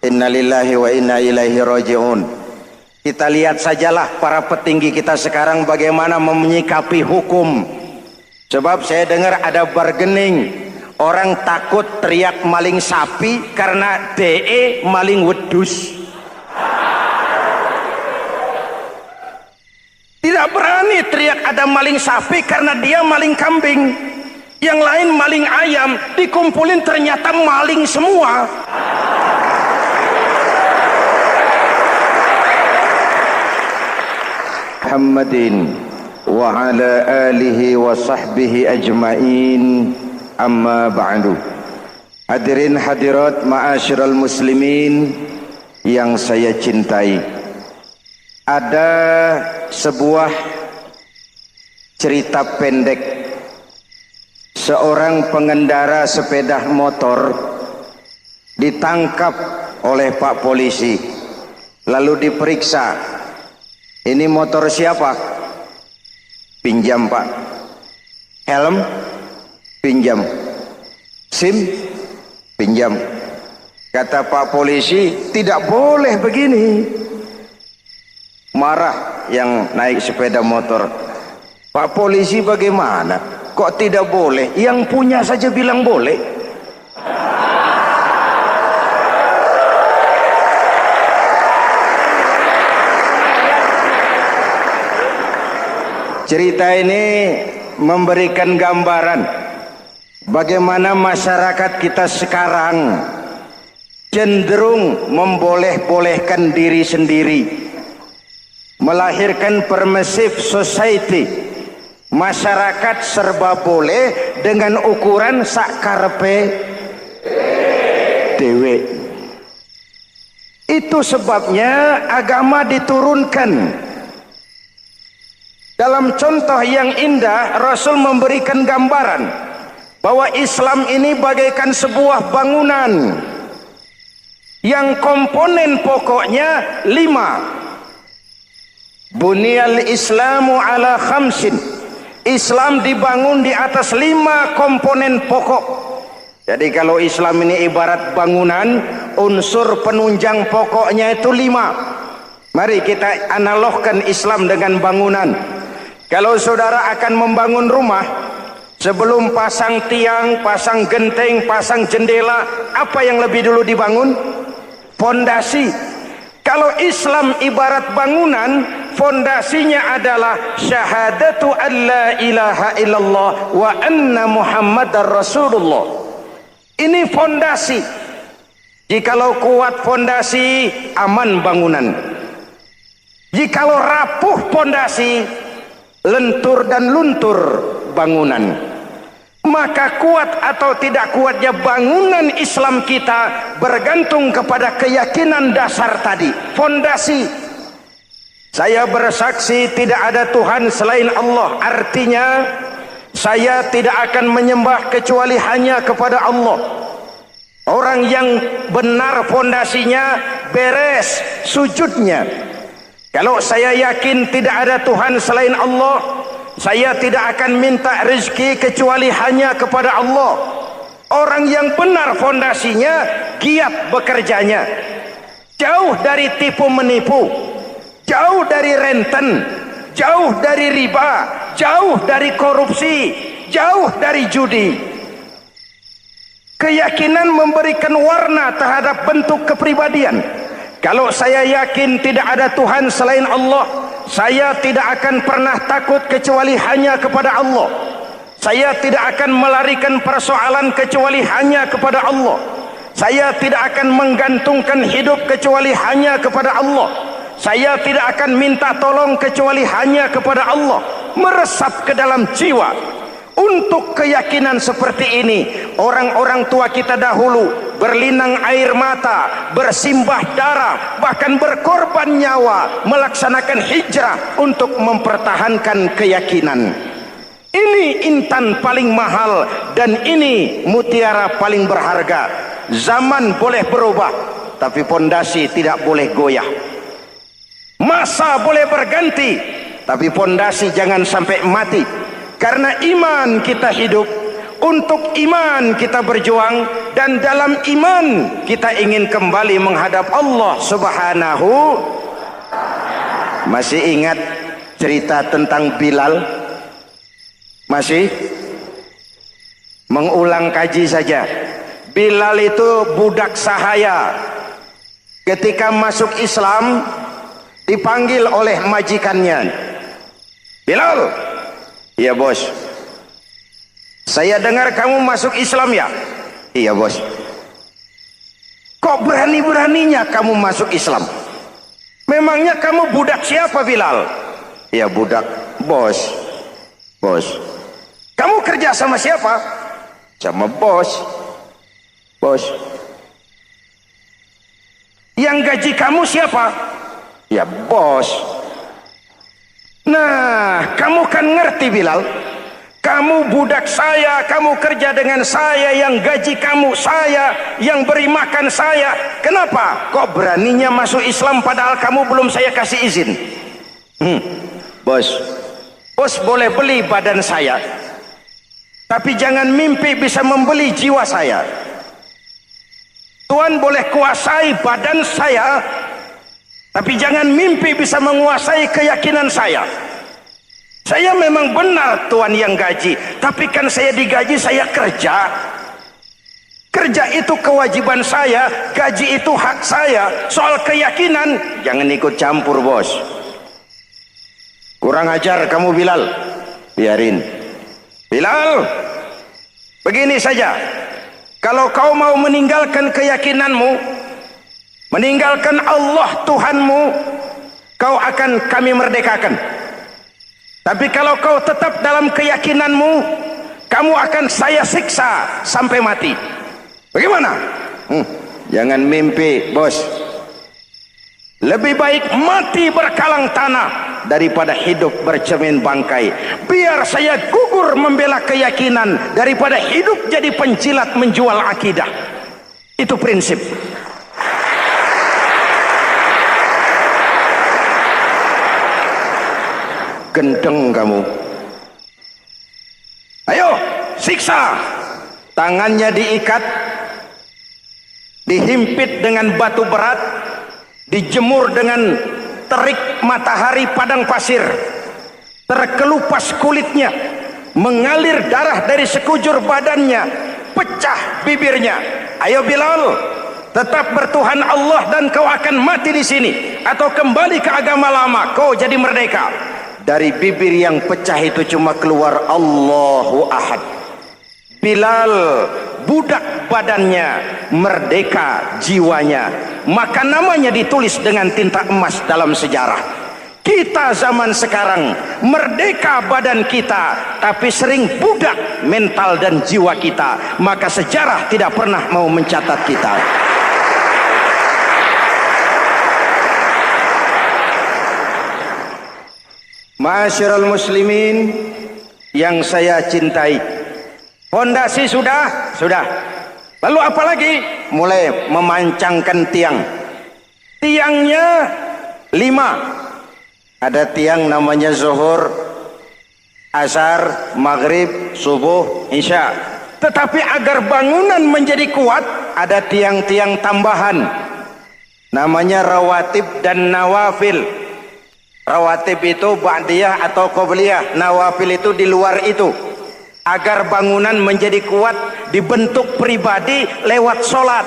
Innalillahi wa inna ilaihi raji'un. Kita lihat sajalah para petinggi kita sekarang bagaimana menyikapi hukum. Sebab saya dengar ada bargaining, orang takut teriak maling sapi karena DE maling wedus. Tidak berani teriak ada maling sapi karena dia maling kambing. Yang lain maling ayam, dikumpulin ternyata maling semua. Muhammadin wa ala alihi wa sahbihi ajma'in, amma ba'du. Hadirin hadirat ma'asyiral muslimin yang saya cintai, ada sebuah cerita pendek. Seorang pengendara sepeda motor ditangkap oleh Pak polisi, lalu diperiksa. Ini motor siapa? Pinjam Pak. Helm? Pinjam. SIM? Pinjam. Kata Pak polisi, tidak boleh begini. Marah yang naik sepeda motor. Pak polisi bagaimana? Kok tidak boleh? Yang punya saja bilang boleh. Cerita ini memberikan gambaran bagaimana masyarakat kita sekarang cenderung memboleh-bolehkan diri sendiri, melahirkan permissive society. Masyarakat serba boleh dengan ukuran sakarepe dewe. Itu sebabnya agama diturunkan. Dalam contoh yang indah, Rasul memberikan gambaran bahwa Islam ini bagaikan sebuah bangunan yang komponen pokoknya 5. Bunyal Islamu ala khamsin. Islam dibangun di atas 5 komponen pokok. Jadi kalau Islam ini ibarat bangunan, unsur penunjang pokoknya itu 5. Mari kita analogkan Islam dengan bangunan. Kalau saudara akan membangun rumah, sebelum pasang tiang, pasang genteng, pasang jendela, apa yang lebih dulu dibangun? Fondasi. Kalau Islam ibarat bangunan, fondasinya adalah syahadatu an la ilaha illallah wa anna muhammadar rasulullah. Ini fondasi. Jikalau kuat fondasi, aman bangunan. Jikalau rapuh fondasi, lentur dan luntur bangunan. Maka kuat atau tidak kuatnya bangunan Islam kita bergantung kepada keyakinan dasar tadi, fondasi. Saya bersaksi tidak ada Tuhan selain Allah, artinya saya tidak akan menyembah kecuali hanya kepada Allah. Orang yang benar fondasinya beres sujudnya. Kalau saya yakin tidak ada Tuhan selain Allah, saya tidak akan minta rezeki kecuali hanya kepada Allah. Orang yang benar fondasinya, giat bekerjanya, jauh dari tipu menipu, jauh dari renten, jauh dari riba, jauh dari korupsi, jauh dari judi. Keyakinan memberikan warna terhadap bentuk kepribadian. Kalau saya yakin tidak ada Tuhan selain Allah, saya tidak akan pernah takut kecuali hanya kepada Allah. Saya tidak akan melarikan persoalan kecuali hanya kepada Allah. Saya tidak akan menggantungkan hidup kecuali hanya kepada Allah. Saya tidak akan minta tolong kecuali hanya kepada Allah. Meresap ke dalam jiwa. Untuk keyakinan seperti ini, orang-orang tua kita dahulu berlinang air mata, bersimbah darah, bahkan berkorban nyawa, melaksanakan hijrah untuk mempertahankan keyakinan. Ini intan paling mahal dan ini mutiara paling berharga. Zaman boleh berubah, tapi pondasi tidak boleh goyah. Masa boleh berganti, tapi pondasi jangan sampai mati. Karena iman kita hidup, Untuk iman kita berjuang, dan dalam iman kita ingin kembali menghadap Allah Subhanahu. Masih ingat cerita tentang Bilal? Masih? Mengulang kaji saja. Bilal itu budak sahaya. Ketika masuk Islam dipanggil oleh majikannya. Bilal, iya bos. Saya dengar kamu masuk Islam ya? Iya bos. Kok berani-beraninya kamu masuk Islam? Memangnya kamu budak siapa Bilal? Iya budak bos. Bos. Kamu kerja sama siapa? Sama bos. Bos. Yang gaji kamu siapa? Ya bos. Nah, kamu kan ngerti Bilal. Kamu budak saya, kamu kerja dengan saya, yang gaji kamu saya, yang beri makan saya. Kenapa? Kok beraninya masuk Islam padahal kamu belum saya kasih izin? Bos, bos boleh beli badan saya, tapi jangan mimpi bisa membeli jiwa saya. Tuhan boleh kuasai badan saya, tapi jangan mimpi bisa menguasai keyakinan saya. Saya memang benar Tuhan yang gaji, tapi kan saya digaji, saya kerja. Kerja itu kewajiban saya, gaji itu hak saya. Soal keyakinan, jangan ikut campur bos. Kurang ajar kamu Bilal. Biarin. Bilal, begini saja. Kalau kau mau meninggalkan keyakinanmu, meninggalkan Allah Tuhanmu, kau akan kami merdekakan. Tapi kalau kau tetap dalam keyakinanmu, kamu akan saya siksa sampai mati. Bagaimana? Jangan mimpi, bos. Lebih baik mati berkalang tanah daripada hidup bercermin bangkai. Biar saya gugur membela keyakinan daripada hidup jadi penjilat menjual akidah. Itu prinsip. Gendeng kamu. Ayo, siksa. Tangannya diikat, dihimpit dengan batu berat, dijemur dengan terik matahari padang pasir, terkelupas kulitnya, mengalir darah dari sekujur badannya, pecah bibirnya. Ayo Bilal, tetap bertuhan Allah dan kau akan mati di sini, atau kembali ke agama lama, kau jadi merdeka. Dari bibir yang pecah itu cuma keluar Allahu Ahad. Bilal budak badannya, merdeka jiwanya, maka namanya ditulis dengan tinta emas dalam sejarah. Kita zaman sekarang merdeka badan kita, tapi sering budak mental dan jiwa kita, maka sejarah tidak pernah mau mencatat kita. Ma'asyiral muslimin yang saya cintai, fondasi sudah. Lalu apa lagi? Mulai memancangkan tiang. Tiangnya 5. Ada tiang namanya zuhur, asar, maghrib, subuh, isya. Tetapi agar bangunan menjadi kuat, ada tiang-tiang tambahan. Namanya rawatib dan nawafil. Rawatib itu ba'diyah atau qobliyah, nawafil itu di luar itu. Agar bangunan menjadi kuat, dibentuk pribadi lewat sholat.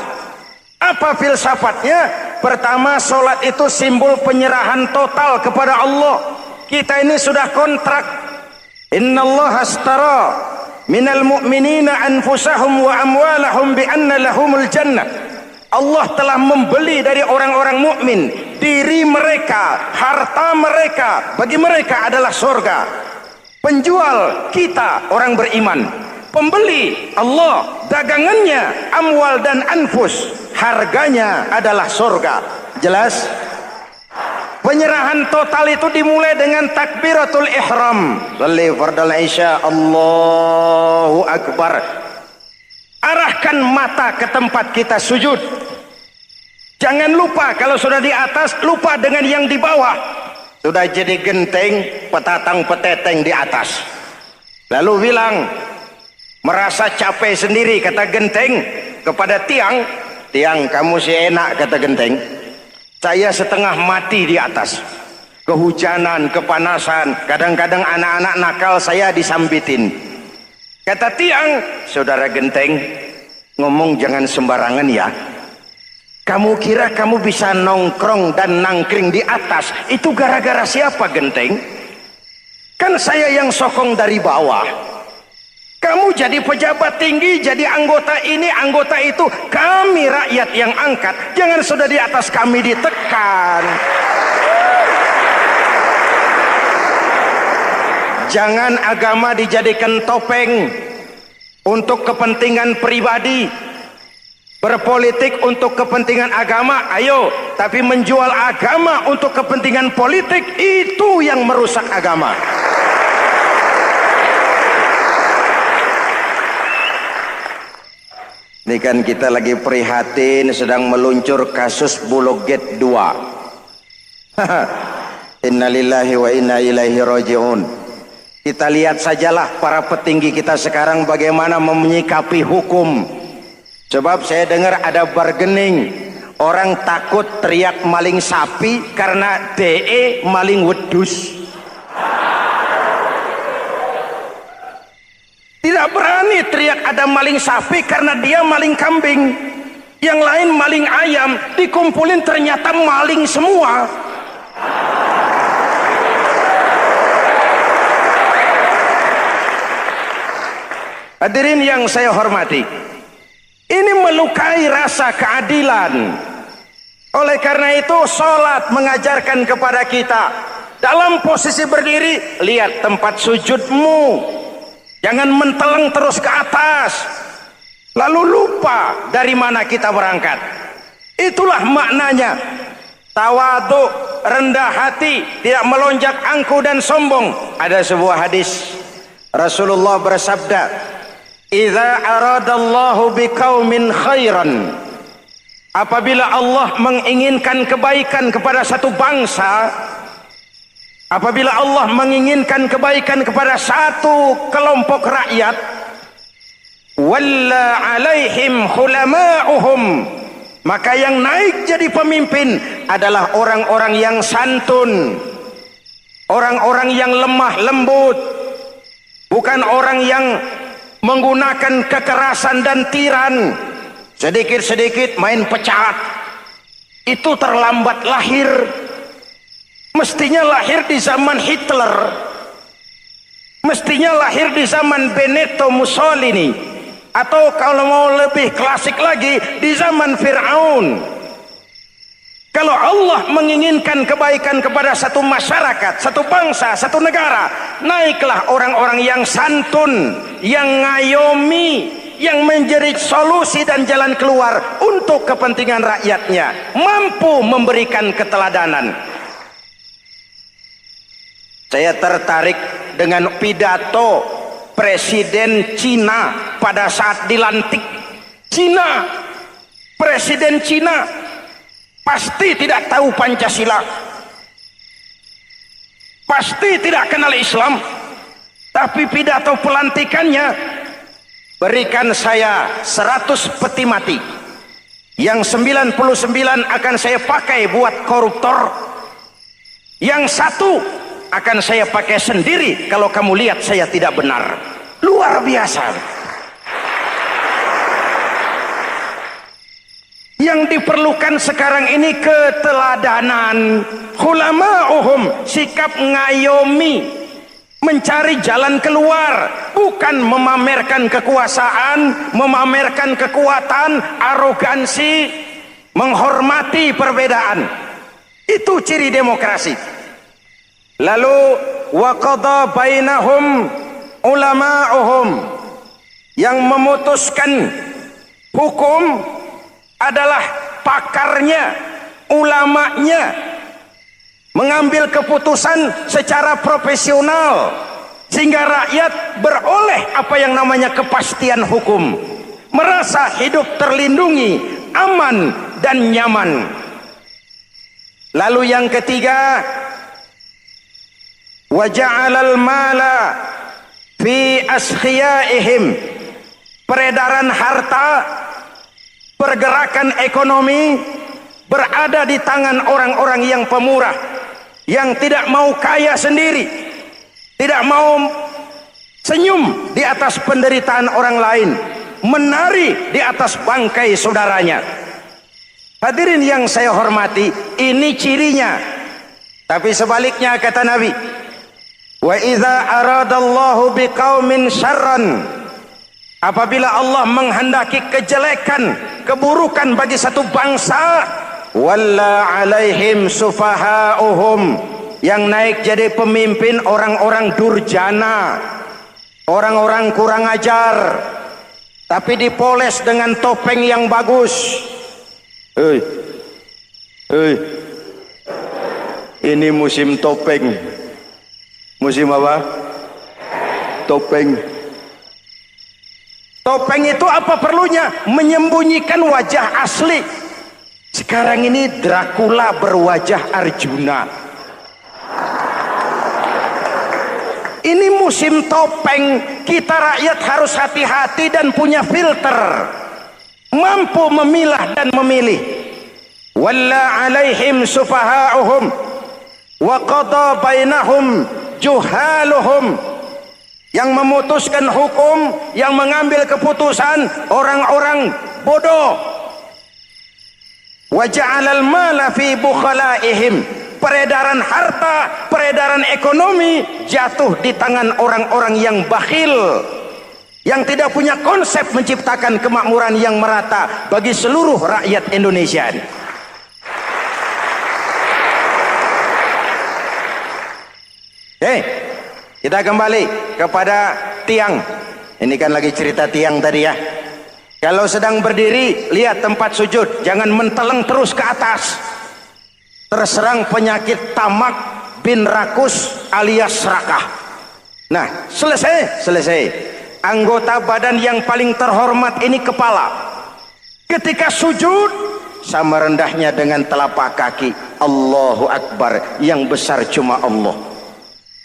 Apa filsafatnya? Pertama, sholat itu simbol penyerahan total kepada Allah. Kita ini sudah kontrak. Innallaha astara minal mu'minina anfusahum wa amwalahum bi anna lahumul jannah. Allah telah membeli dari orang-orang mukmin diri mereka, harta mereka, bagi mereka adalah surga. Penjual kita orang beriman, pembeli Allah, dagangannya amwal dan anfus, harganya adalah surga. Jelas? Penyerahan total itu dimulai dengan takbiratul ihram. Salli fardal isya, Allahu akbar. Arahkan mata ke tempat kita sujud. Jangan lupa kalau sudah di atas, lupa dengan yang di bawah. Sudah jadi genteng, petatang peteteng di atas. Lalu bilang, merasa capek sendiri, kata Genteng kepada Tiang, "Tiang, kamu sih enak," kata Genteng, "saya setengah mati di atas, kehujanan, kepanasan, kadang-kadang anak-anak nakal saya disambitin." Kata Tiang, "Saudara Genteng, ngomong jangan sembarangan ya. Kamu kira kamu bisa nongkrong dan nangkring di atas, itu gara-gara siapa, Genteng? Kan saya yang sokong dari bawah. Kamu jadi pejabat tinggi, jadi anggota ini, anggota itu, kami rakyat yang angkat. Jangan sudah di atas kami ditekan." Jangan agama dijadikan topeng untuk kepentingan pribadi. Berpolitik untuk kepentingan agama, ayo, tapi menjual agama untuk kepentingan politik, itu yang merusak agama. Ini kan kita lagi prihatin sedang meluncur kasus Bulog Gate 2. Innalillahi wa inna ilaihi raji'un. Kita lihat sajalah para petinggi kita sekarang bagaimana menyikapi hukum. Sebab saya dengar ada bargaining, orang takut teriak maling sapi karena DE maling wedus. Tidak berani teriak ada maling sapi karena dia maling kambing. Yang lain maling ayam, dikumpulin ternyata maling semua. Hadirin yang saya hormati, ini melukai rasa keadilan. Oleh karena itu, sholat mengajarkan kepada kita, dalam posisi berdiri, lihat tempat sujudmu. Jangan menteleng terus ke atas, lalu lupa dari mana kita berangkat. Itulah maknanya tawadhu, rendah hati, tidak melonjak angku dan sombong. Ada sebuah hadis, Rasulullah bersabda, "Idza aradallahu biqaumin khairan." Apabila Allah menginginkan kebaikan kepada satu bangsa, apabila Allah menginginkan kebaikan kepada satu kelompok rakyat, walla alaihim hulama'uhum, maka yang naik jadi pemimpin adalah orang-orang yang santun, orang-orang yang lemah lembut, bukan orang yang menggunakan kekerasan dan tiran, sedikit-sedikit main pecat. Itu terlambat lahir. Mestinya lahir di zaman Hitler, mestinya lahir di zaman Benito Mussolini, atau kalau mau lebih klasik lagi di zaman Fir'aun. Kalau Allah menginginkan kebaikan kepada satu masyarakat, satu bangsa, satu negara, naiklah orang-orang yang santun, yang ngayomi, yang menjadi solusi dan jalan keluar untuk kepentingan rakyatnya, mampu memberikan keteladanan. Saya tertarik dengan pidato Presiden Cina pada saat dilantik. Cina, Presiden Cina pasti tidak tahu Pancasila, pasti tidak kenal Islam, tapi pidato pelantikannya, berikan saya 100 peti mati, yang 99 akan saya pakai buat koruptor, yang satu akan saya pakai sendiri kalau kamu lihat saya tidak benar. Luar biasa. Yang diperlukan sekarang ini keteladanan, hulama'uhum, sikap ngayomi, mencari jalan keluar, bukan memamerkan kekuasaan, memamerkan kekuatan, arogansi, menghormati perbedaan. Itu ciri demokrasi. Lalu wa qada bainahum ulama'uhum, yang memutuskan hukum adalah pakarnya, ulamanya, mengambil keputusan secara profesional sehingga rakyat beroleh apa yang namanya kepastian hukum, merasa hidup terlindungi, aman dan nyaman. Lalu yang ketiga, wa ja'alal mala fi askhiyaihim, peredaran harta, pergerakan ekonomi berada di tangan orang-orang yang pemurah, yang tidak mau kaya sendiri, tidak mau senyum di atas penderitaan orang lain, menari di atas bangkai saudaranya. Hadirin yang saya hormati, ini cirinya. Tapi sebaliknya kata Nabi, wa idza aradallahu biqaumin syarran, apabila Allah menghendaki kejelekan, keburukan bagi satu bangsa, walla alaihim sufahauhum, yang naik jadi pemimpin orang-orang durjana, orang-orang kurang ajar, tapi dipoles dengan topeng yang bagus. Hei, hei, ini musim topeng. Musim apa? Topeng. Topeng itu apa perlunya? Menyembunyikan wajah asli. Sekarang ini Dracula berwajah Arjuna. Ini musim topeng. Kita rakyat harus hati-hati dan punya filter, mampu memilah dan memilih. Walla alaihim sufahauhum wa qada bainahum juhaluhum, yang memutuskan hukum, yang mengambil keputusan orang-orang bodoh. Wa ja'alal mala fi bukhalaihim, peredaran harta, peredaran ekonomi jatuh di tangan orang-orang yang bakhil, yang tidak punya konsep menciptakan kemakmuran yang merata bagi seluruh rakyat Indonesia. Kita kembali kepada tiang. Ini kan lagi cerita tiang tadi ya. Kalau sedang berdiri, lihat tempat sujud, jangan menteleng terus ke atas. Terserang penyakit tamak bin rakus alias serakah. Nah, selesai. Anggota badan yang paling terhormat ini kepala. Ketika sujud, sama rendahnya dengan telapak kaki. Allahu Akbar, yang besar cuma Allah.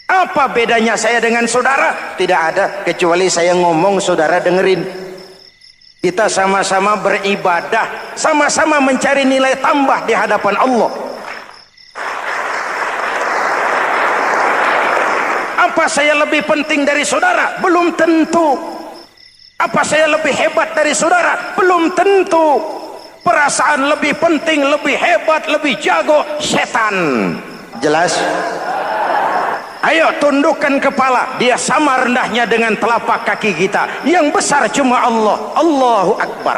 Apa bedanya saya dengan saudara? Tidak ada, kecuali saya ngomong saudara dengerin. Kita sama-sama beribadah, sama-sama mencari nilai tambah di hadapan Allah. Apa saya lebih penting dari saudara? Belum tentu. Apa saya lebih hebat dari saudara? Belum tentu. Perasaan lebih penting, lebih hebat, lebih jago setan. Jelas? Ayo tundukkan kepala, dia sama rendahnya dengan telapak kaki kita. Yang besar cuma Allah. Allahu Akbar.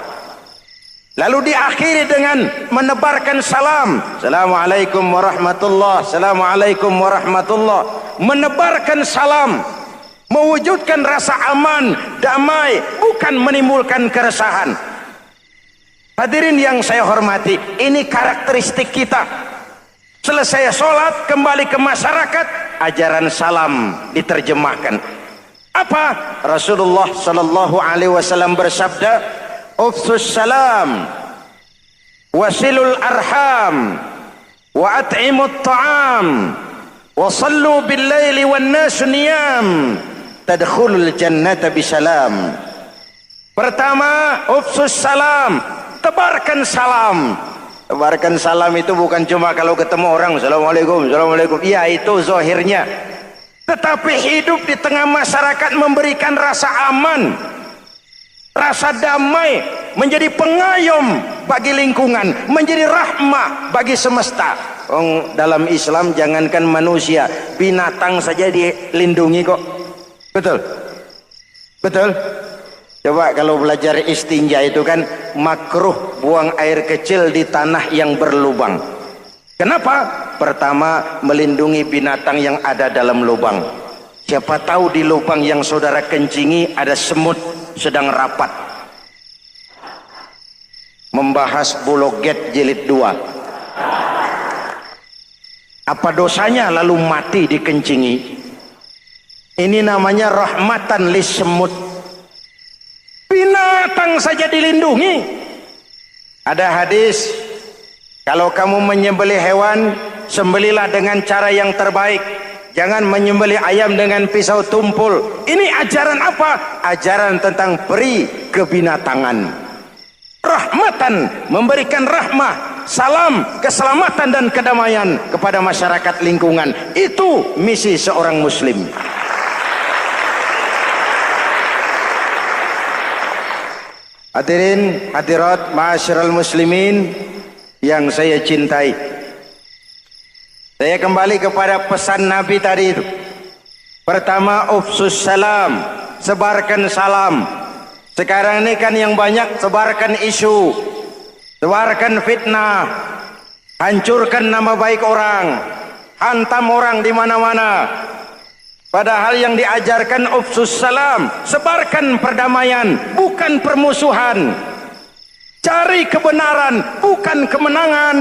Lalu diakhiri dengan menebarkan salam. Assalamualaikum warahmatullah. Assalamualaikum warahmatullah. Menebarkan salam, mewujudkan rasa aman, damai, bukan menimbulkan keresahan. Hadirin yang saya hormati, ini karakteristik kita. Selesai sholat, kembali ke masyarakat, ajaran salam diterjemahkan. Apa? Rasulullah sallallahu alaihi wasallam bersabda, "Ufsus salam, wasilul arham, wa at'imut ta'am, wa sallu bil laili wan nasu niyam, tadkhulul jannata bisalam." Pertama, ufsus salam, tebarkan salam. Tebarkan salam itu bukan cuma kalau ketemu orang assalamualaikum, assalamualaikum. Ya, itu zahirnya. Tetapi hidup di tengah masyarakat memberikan rasa aman, rasa damai, menjadi pengayom bagi lingkungan, menjadi rahmah bagi semesta. Dalam Islam jangankan manusia, binatang saja dilindungi kok. Betul? Betul? Coba kalau belajar istinja itu kan makruh buang air kecil di tanah yang berlubang. Kenapa? Pertama, melindungi binatang yang ada dalam lubang. Siapa tahu di lubang yang saudara kencingi ada semut sedang rapat. Membahas Buloget jilid 2. Apa dosanya lalu mati dikencingi? Ini namanya rahmatan lis semut. Binatang saja dilindungi. Ada hadis, kalau kamu menyembelih hewan, sembelilah dengan cara yang terbaik. Jangan menyembelih ayam dengan pisau tumpul. Ini ajaran apa? Ajaran tentang beri kebinatangan. Rahmatan, memberikan rahmah, salam, keselamatan dan kedamaian kepada masyarakat lingkungan. Itu misi seorang muslim. Hadirin hadirat ma'asyiral muslimin yang saya cintai, saya kembali kepada pesan Nabi tadi itu. Pertama, ufsus salam, sebarkan salam. Sekarang ini kan yang banyak sebarkan isu, sebarkan fitnah, hancurkan nama baik orang, hantam orang di mana-mana. Padahal yang diajarkan ufsus salam, sebarkan perdamaian, bukan permusuhan. Cari kebenaran, bukan kemenangan.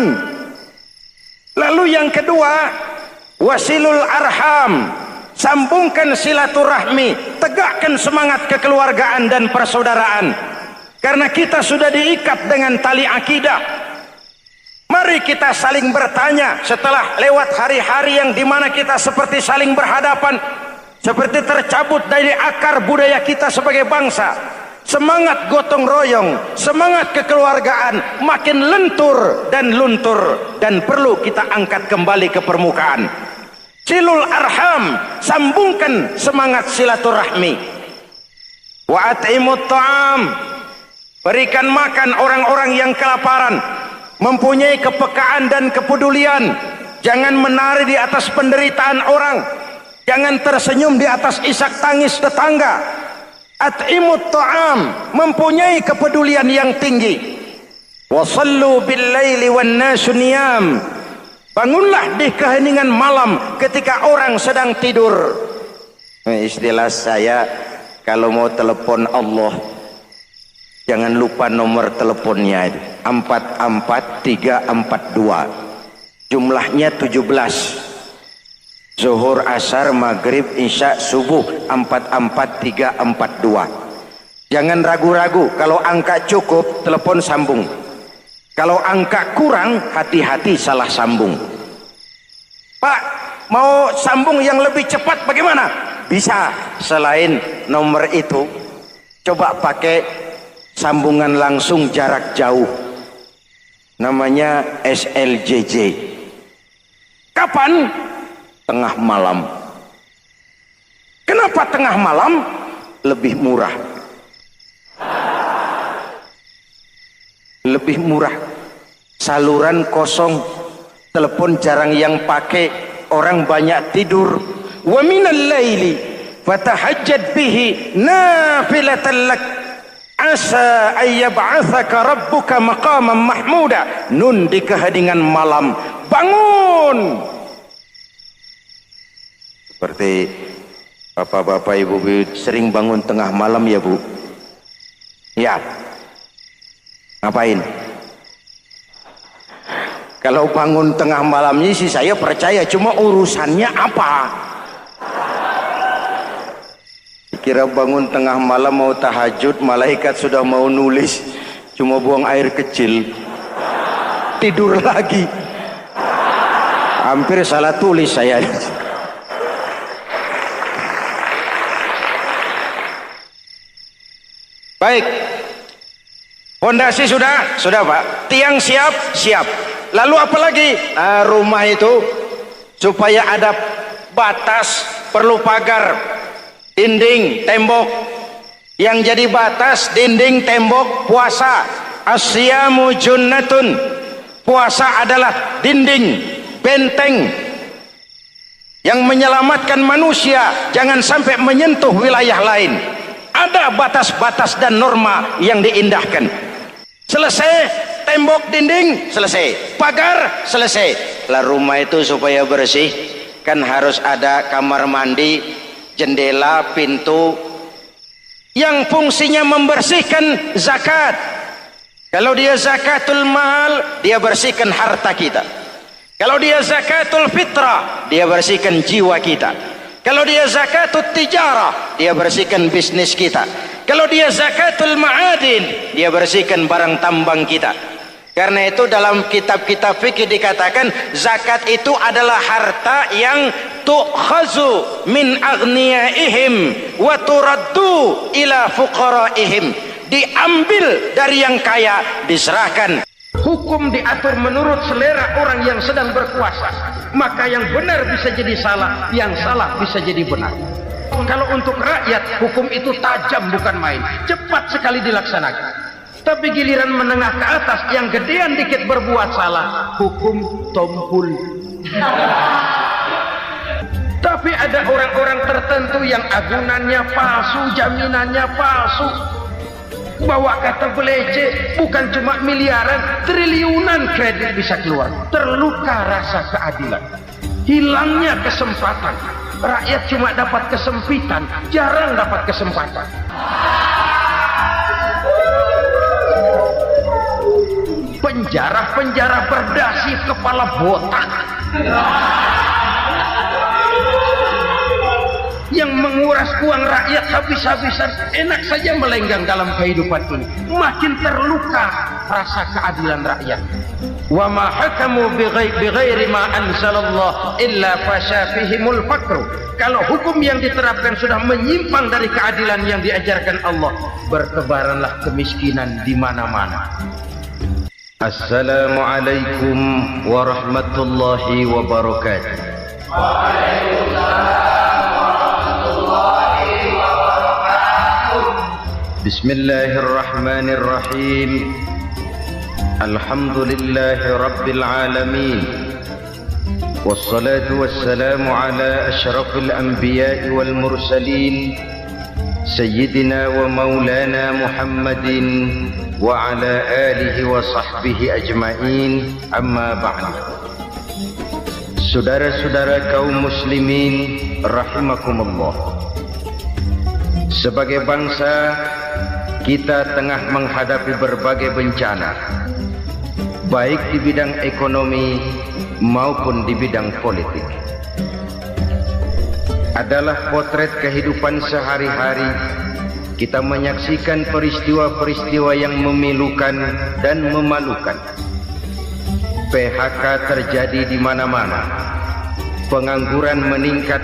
Lalu yang kedua, wasilul arham, sambungkan silaturahmi, tegakkan semangat kekeluargaan dan persaudaraan. Karena kita sudah diikat dengan tali akidah. Mari kita saling bertanya setelah lewat hari-hari yang dimana kita seperti saling berhadapan, seperti tercabut dari akar budaya kita sebagai bangsa. Semangat gotong royong, semangat kekeluargaan makin lentur dan luntur, dan perlu kita angkat kembali ke permukaan. Silul arham, sambungkan semangat silaturahmi. Wa at'imut ta'am, berikan makan orang-orang yang kelaparan, mempunyai kepekaan dan kepedulian. Jangan menari di atas penderitaan orang, jangan tersenyum di atas isak tangis tetangga. At'imut ta'am, mempunyai kepedulian yang tinggi. Wa sallu bil laili wan nasu niyam, bangunlah di keheningan malam ketika orang sedang tidur. Istilah saya, kalau mau telepon Allah, jangan lupa nomor teleponnya, 44342, jumlahnya 17. Zuhur, asar, maghrib, isya, subuh, 44342. Jangan ragu-ragu, kalau angka cukup telepon sambung, kalau angka kurang hati-hati salah sambung. Pak, mau sambung yang lebih cepat bagaimana? Bisa, selain nomor itu coba pakai sambungan langsung jarak jauh, namanya SLJJ. Kapan? Tengah malam. Kenapa tengah malam? Lebih murah. Lebih murah. Saluran kosong, telepon jarang yang pakai, orang banyak tidur. Wa minal laili fatahajjad bihi nafilatan lak asa ayyab'atsaka rabbuka maqaman mahmuda. Nun di keheningan malam, bangun. Seperti bapak-bapak, ibu-ibu sering bangun tengah malam ya Bu? Ya. Ngapain? Kalau bangun tengah malamnya sih saya percaya, cuma urusannya apa? Kira bangun tengah malam mau tahajud, malaikat sudah mau nulis, cuma buang air kecil, tidur lagi. Hampir salah tulis saya. Baik, fondasi sudah Pak, tiang siap. Lalu apa lagi? Nah, rumah itu supaya ada batas, perlu pagar, dinding, tembok. Yang jadi batas, dinding, tembok, puasa. Asyamu junnatun, puasa adalah dinding, benteng yang menyelamatkan manusia jangan sampai menyentuh wilayah lain. Ada batas-batas dan norma yang diindahkan. Selesai, tembok, dinding, selesai. Pagar, selesai. Lah rumah itu supaya bersih, kan harus ada kamar mandi, jendela, pintu, yang fungsinya membersihkan zakat. Kalau dia zakatul mal, dia bersihkan harta kita. Kalau dia zakatul fitrah, dia bersihkan jiwa kita. Kalau dia zakatul tijarah, dia bersihkan bisnis kita. Kalau dia zakatul ma'adin, dia bersihkan barang tambang kita. Karena itu dalam kitab-kitab fikih dikatakan zakat itu adalah harta yang tu'khazu min aghniyaihim wa turaddu ila fuqaraihim. diambil dari yang kaya, diserahkan. Hukum diatur menurut selera orang yang sedang berkuasa, maka yang benar bisa jadi salah, yang salah bisa jadi benar. Kalau untuk rakyat, hukum itu tajam bukan main, cepat sekali dilaksanakan. Tapi giliran menengah ke atas, yang gedean dikit berbuat salah, hukum tompul. Tapi ada orang-orang tertentu yang agunannya palsu, jaminannya palsu, bawa kata belece, bukan cuma miliaran, triliunan kredit bisa keluar. Terluka rasa keadilan, hilangnya kesempatan. Rakyat cuma dapat kesempitan, jarang dapat kesempatan. Penjara-penjara berdasi kepala botak yang menguras uang rakyat habis-habisan, enak saja melenggang dalam kehidupan ini. Makin terluka rasa keadilan rakyat. Wa ma hakamu bighairi ma anzalallah illa fasha fihimul faqru. Kalau hukum yang diterapkan sudah menyimpang dari keadilan yang diajarkan Allah, bertebaranlah kemiskinan di mana-mana. Assalamualaikum warahmatullahi wabarakatuh. Bismillahirrahmanirrahim. Alhamdulillahi rabbil alamin. Wassalatu wassalamu ala asyrafil anbiya'i wal mursalin, Sayyidina wa maulana Muhammadin wa ala alihi wa sahbihi ajma'in, amma ba'd. Saudara-saudara kaum muslimin rahimakumullah, sebagai bangsa kita tengah menghadapi berbagai bencana, baik di bidang ekonomi maupun di bidang politik. Adalah potret kehidupan sehari-hari. Kita menyaksikan peristiwa-peristiwa yang memilukan dan memalukan. PHK terjadi di mana-mana, pengangguran meningkat,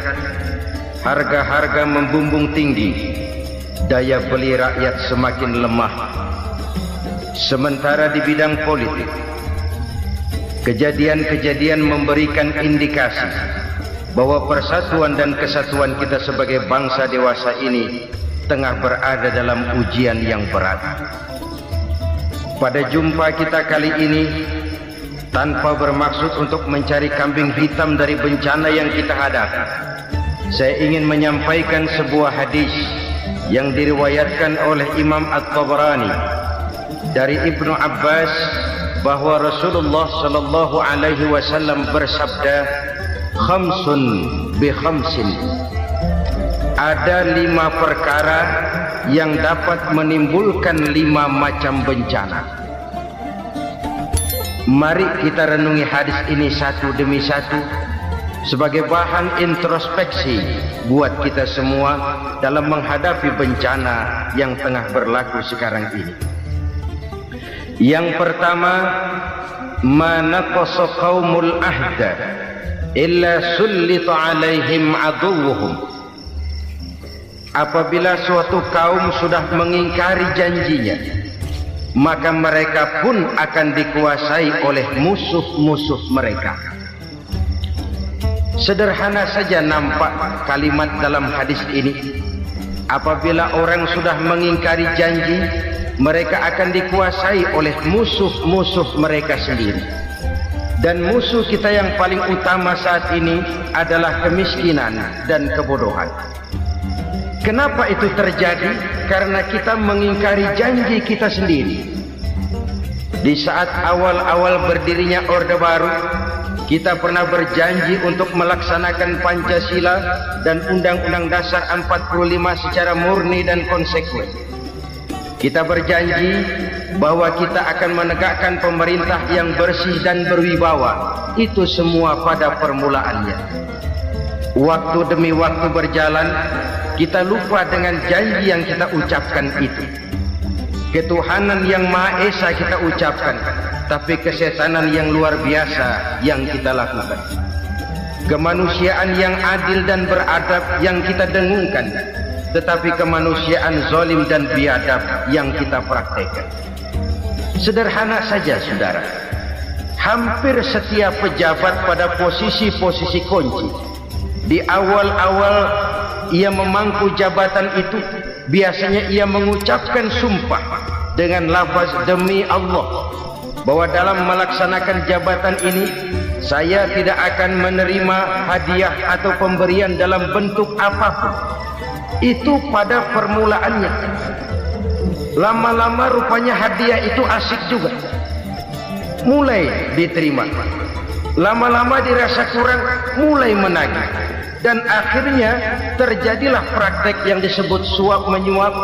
harga-harga membumbung tinggi, daya beli rakyat semakin lemah. Sementara di bidang politik, kejadian-kejadian memberikan indikasi bahwa persatuan dan kesatuan kita sebagai bangsa dewasa ini tengah berada dalam ujian yang berat. Pada jumpa kita kali ini, tanpa bermaksud untuk mencari kambing hitam dari bencana yang kita hadapi, saya ingin menyampaikan sebuah hadis yang diriwayatkan oleh Imam At-Tabarani dari Ibnu Abbas bahwa Rasulullah sallallahu alaihi wasallam bersabda, khamsun bi khamsin. Ada 5 perkara yang dapat menimbulkan 5 macam bencana. Mari kita renungi hadis ini satu demi satu sebagai bahan introspeksi buat kita semua dalam menghadapi bencana yang tengah berlaku sekarang ini. Yang pertama, ma naqasa qaumul ahda illa sullita alaihim aduwwuhum. Apabila suatu kaum sudah mengingkari janjinya, maka mereka pun akan dikuasai oleh musuh-musuh mereka. Sederhana saja nampak kalimat dalam hadis ini. Apabila orang sudah mengingkari janji, mereka akan dikuasai oleh musuh-musuh mereka sendiri. Dan musuh kita yang paling utama saat ini adalah kemiskinan dan kebodohan. Kenapa itu terjadi? Karena kita mengingkari janji kita sendiri. Di saat awal-awal berdirinya Orde Baru, kita pernah berjanji untuk melaksanakan Pancasila dan Undang-Undang Dasar 45 secara murni dan konsekuen. Kita berjanji bahwa kita akan menegakkan pemerintah yang bersih dan berwibawa. Itu semua pada permulaannya. Waktu demi waktu berjalan, kita lupa dengan janji yang kita ucapkan itu. Ketuhanan yang Maha Esa kita ucapkan, tapi kesetanan yang luar biasa yang kita lakukan. Kemanusiaan yang adil dan beradab yang kita dengungkan, tetapi kemanusiaan zalim dan biadab yang kita praktekkan. Sederhana saja saudara, hampir setiap pejabat pada posisi-posisi kunci, di awal-awal ia memangku jabatan itu, biasanya ia mengucapkan sumpah dengan lafaz demi Allah, bahwa dalam melaksanakan jabatan ini saya tidak akan menerima hadiah atau pemberian dalam bentuk apapun. Itu pada permulaannya. Lama-lama rupanya hadiah itu asik juga, mulai diterima. Lama-lama dirasa kurang, mulai menagih. Dan akhirnya terjadilah praktek yang disebut suap menyuap,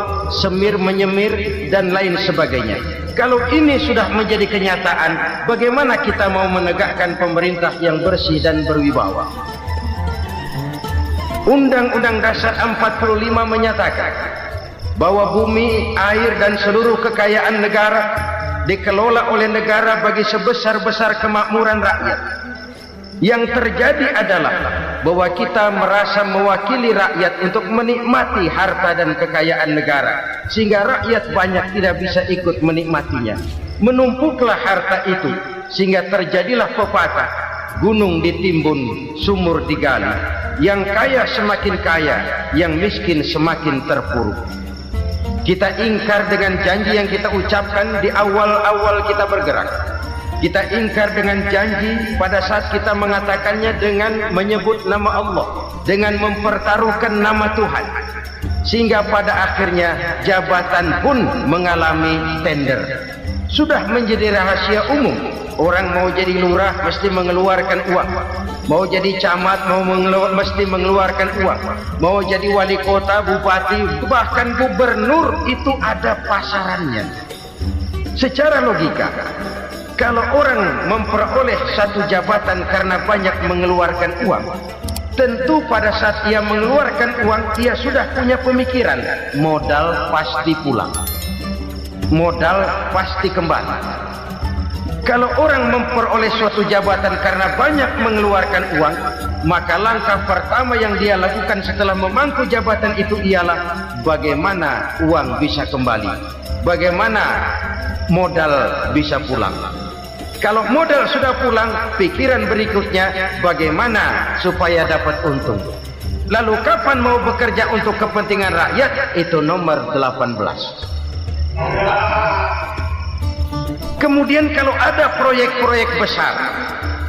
semir menyemir, dan lain sebagainya. Kalau ini sudah menjadi kenyataan, bagaimana kita mau menegakkan pemerintah yang bersih dan berwibawa? Undang-Undang Dasar 45 menyatakan bahwa bumi, air, dan seluruh kekayaan negara dikelola oleh negara bagi sebesar-besar kemakmuran rakyat. Yang terjadi adalah bahwa kita merasa mewakili rakyat untuk menikmati harta dan kekayaan negara, sehingga rakyat banyak tidak bisa ikut menikmatinya. Menumpuklah harta itu sehingga terjadilah pepatah, gunung ditimbun, sumur digali. Yang kaya semakin kaya, yang miskin semakin terpuruk. Kita ingkar dengan janji yang kita ucapkan di awal-awal kita bergerak. Kita ingkar dengan janji pada saat kita mengatakannya dengan menyebut nama Allah, dengan mempertaruhkan nama Tuhan, sehingga pada akhirnya jabatan pun mengalami tender. Sudah menjadi rahasia umum, orang mau jadi lurah mesti mengeluarkan uang, mau jadi camat mesti mengeluarkan uang, mau jadi wali kota, bupati, bahkan gubernur, itu ada pasarannya. Secara logika, kalau orang memperoleh satu jabatan karena banyak mengeluarkan uang, tentu pada saat ia mengeluarkan uang, ia sudah punya pemikiran, modal pasti pulang, modal pasti kembali. Kalau orang memperoleh suatu jabatan karena banyak mengeluarkan uang, maka langkah pertama yang dia lakukan setelah memangku jabatan itu ialah bagaimana uang bisa kembali, bagaimana modal bisa pulang. Kalau modal sudah pulang, pikiran berikutnya bagaimana supaya dapat untung. Lalu kapan mau bekerja untuk kepentingan rakyat? Itu nomor 18. Kemudian kalau ada proyek-proyek besar,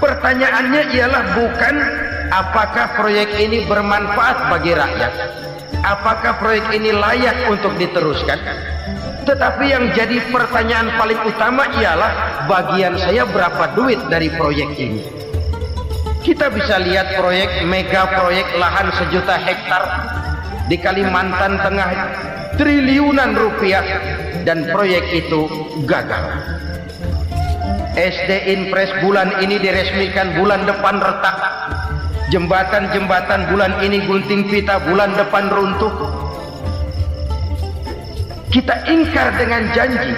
pertanyaannya ialah bukan apakah proyek ini bermanfaat bagi rakyat, apakah proyek ini layak untuk diteruskan, tetapi yang jadi pertanyaan paling utama ialah bagian saya berapa duit dari proyek ini. Kita bisa lihat proyek, mega proyek lahan 1 juta hektar di Kalimantan Tengah, triliunan rupiah, dan proyek itu gagal. SD Impres bulan ini diresmikan, bulan depan retak. Jembatan-jembatan bulan ini gunting pita, bulan depan runtuh. Kita ingkar dengan janji.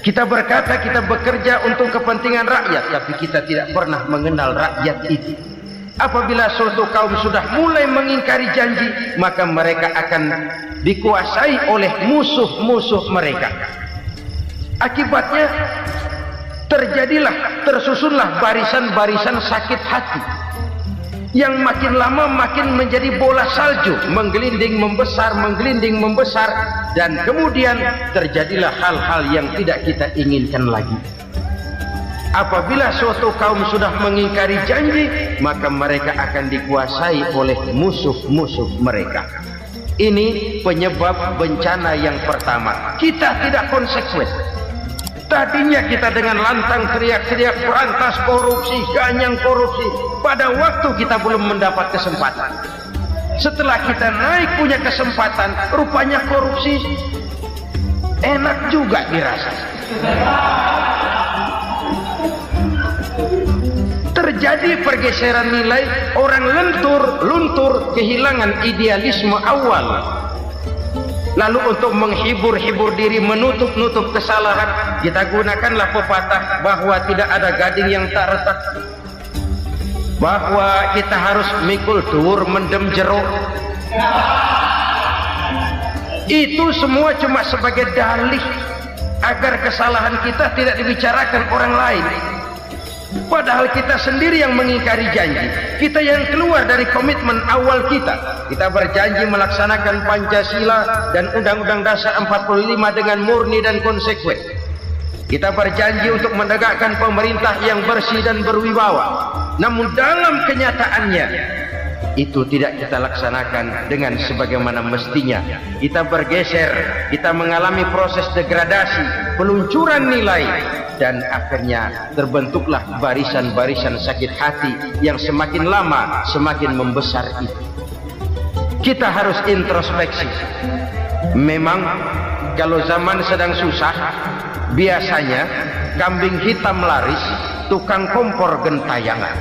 Kita berkata kita bekerja untuk kepentingan rakyat, tapi kita tidak pernah mengenal rakyat itu. Apabila suatu kaum sudah mulai mengingkari janji, maka mereka akan dikuasai oleh musuh-musuh mereka. Akibatnya tersusunlah barisan-barisan sakit hati, yang makin lama makin menjadi bola salju, menggelinding membesar, dan kemudian terjadilah hal-hal yang tidak kita inginkan lagi. Apabila suatu kaum sudah mengingkari janji, maka mereka akan dikuasai oleh musuh-musuh mereka. Ini penyebab bencana yang pertama. Kita tidak konsekuen. Tadinya kita dengan lantang teriak-teriak berantas korupsi, ganyang korupsi. Pada waktu kita belum mendapat kesempatan. Setelah kita naik punya kesempatan, rupanya korupsi enak juga dirasa. Terjadi pergeseran nilai, orang luntur, kehilangan idealisme awal. Lalu untuk menghibur diri, menutup kesalahan, kita gunakanlah pepatah bahwa tidak ada gading yang tak retak, bahwa kita harus mikul dhuwur mendem jero. Itu semua cuma sebagai dalih agar kesalahan kita tidak dibicarakan orang lain. Padahal kita sendiri yang mengingkari janji. Kita yang keluar dari komitmen awal kita. Kita berjanji melaksanakan Pancasila dan Undang-Undang Dasar 45 dengan murni dan konsekuen. Kita berjanji untuk menegakkan pemerintah yang bersih dan berwibawa. Namun dalam kenyataannya itu tidak kita laksanakan dengan sebagaimana mestinya. Kita bergeser, kita mengalami proses degradasi, peluncuran nilai, dan akhirnya terbentuklah barisan-barisan sakit hati yang semakin lama semakin membesar itu. Kita harus introspeksi. Memang kalau zaman sedang susah, biasanya kambing hitam laris, tukang kompor gentayangan.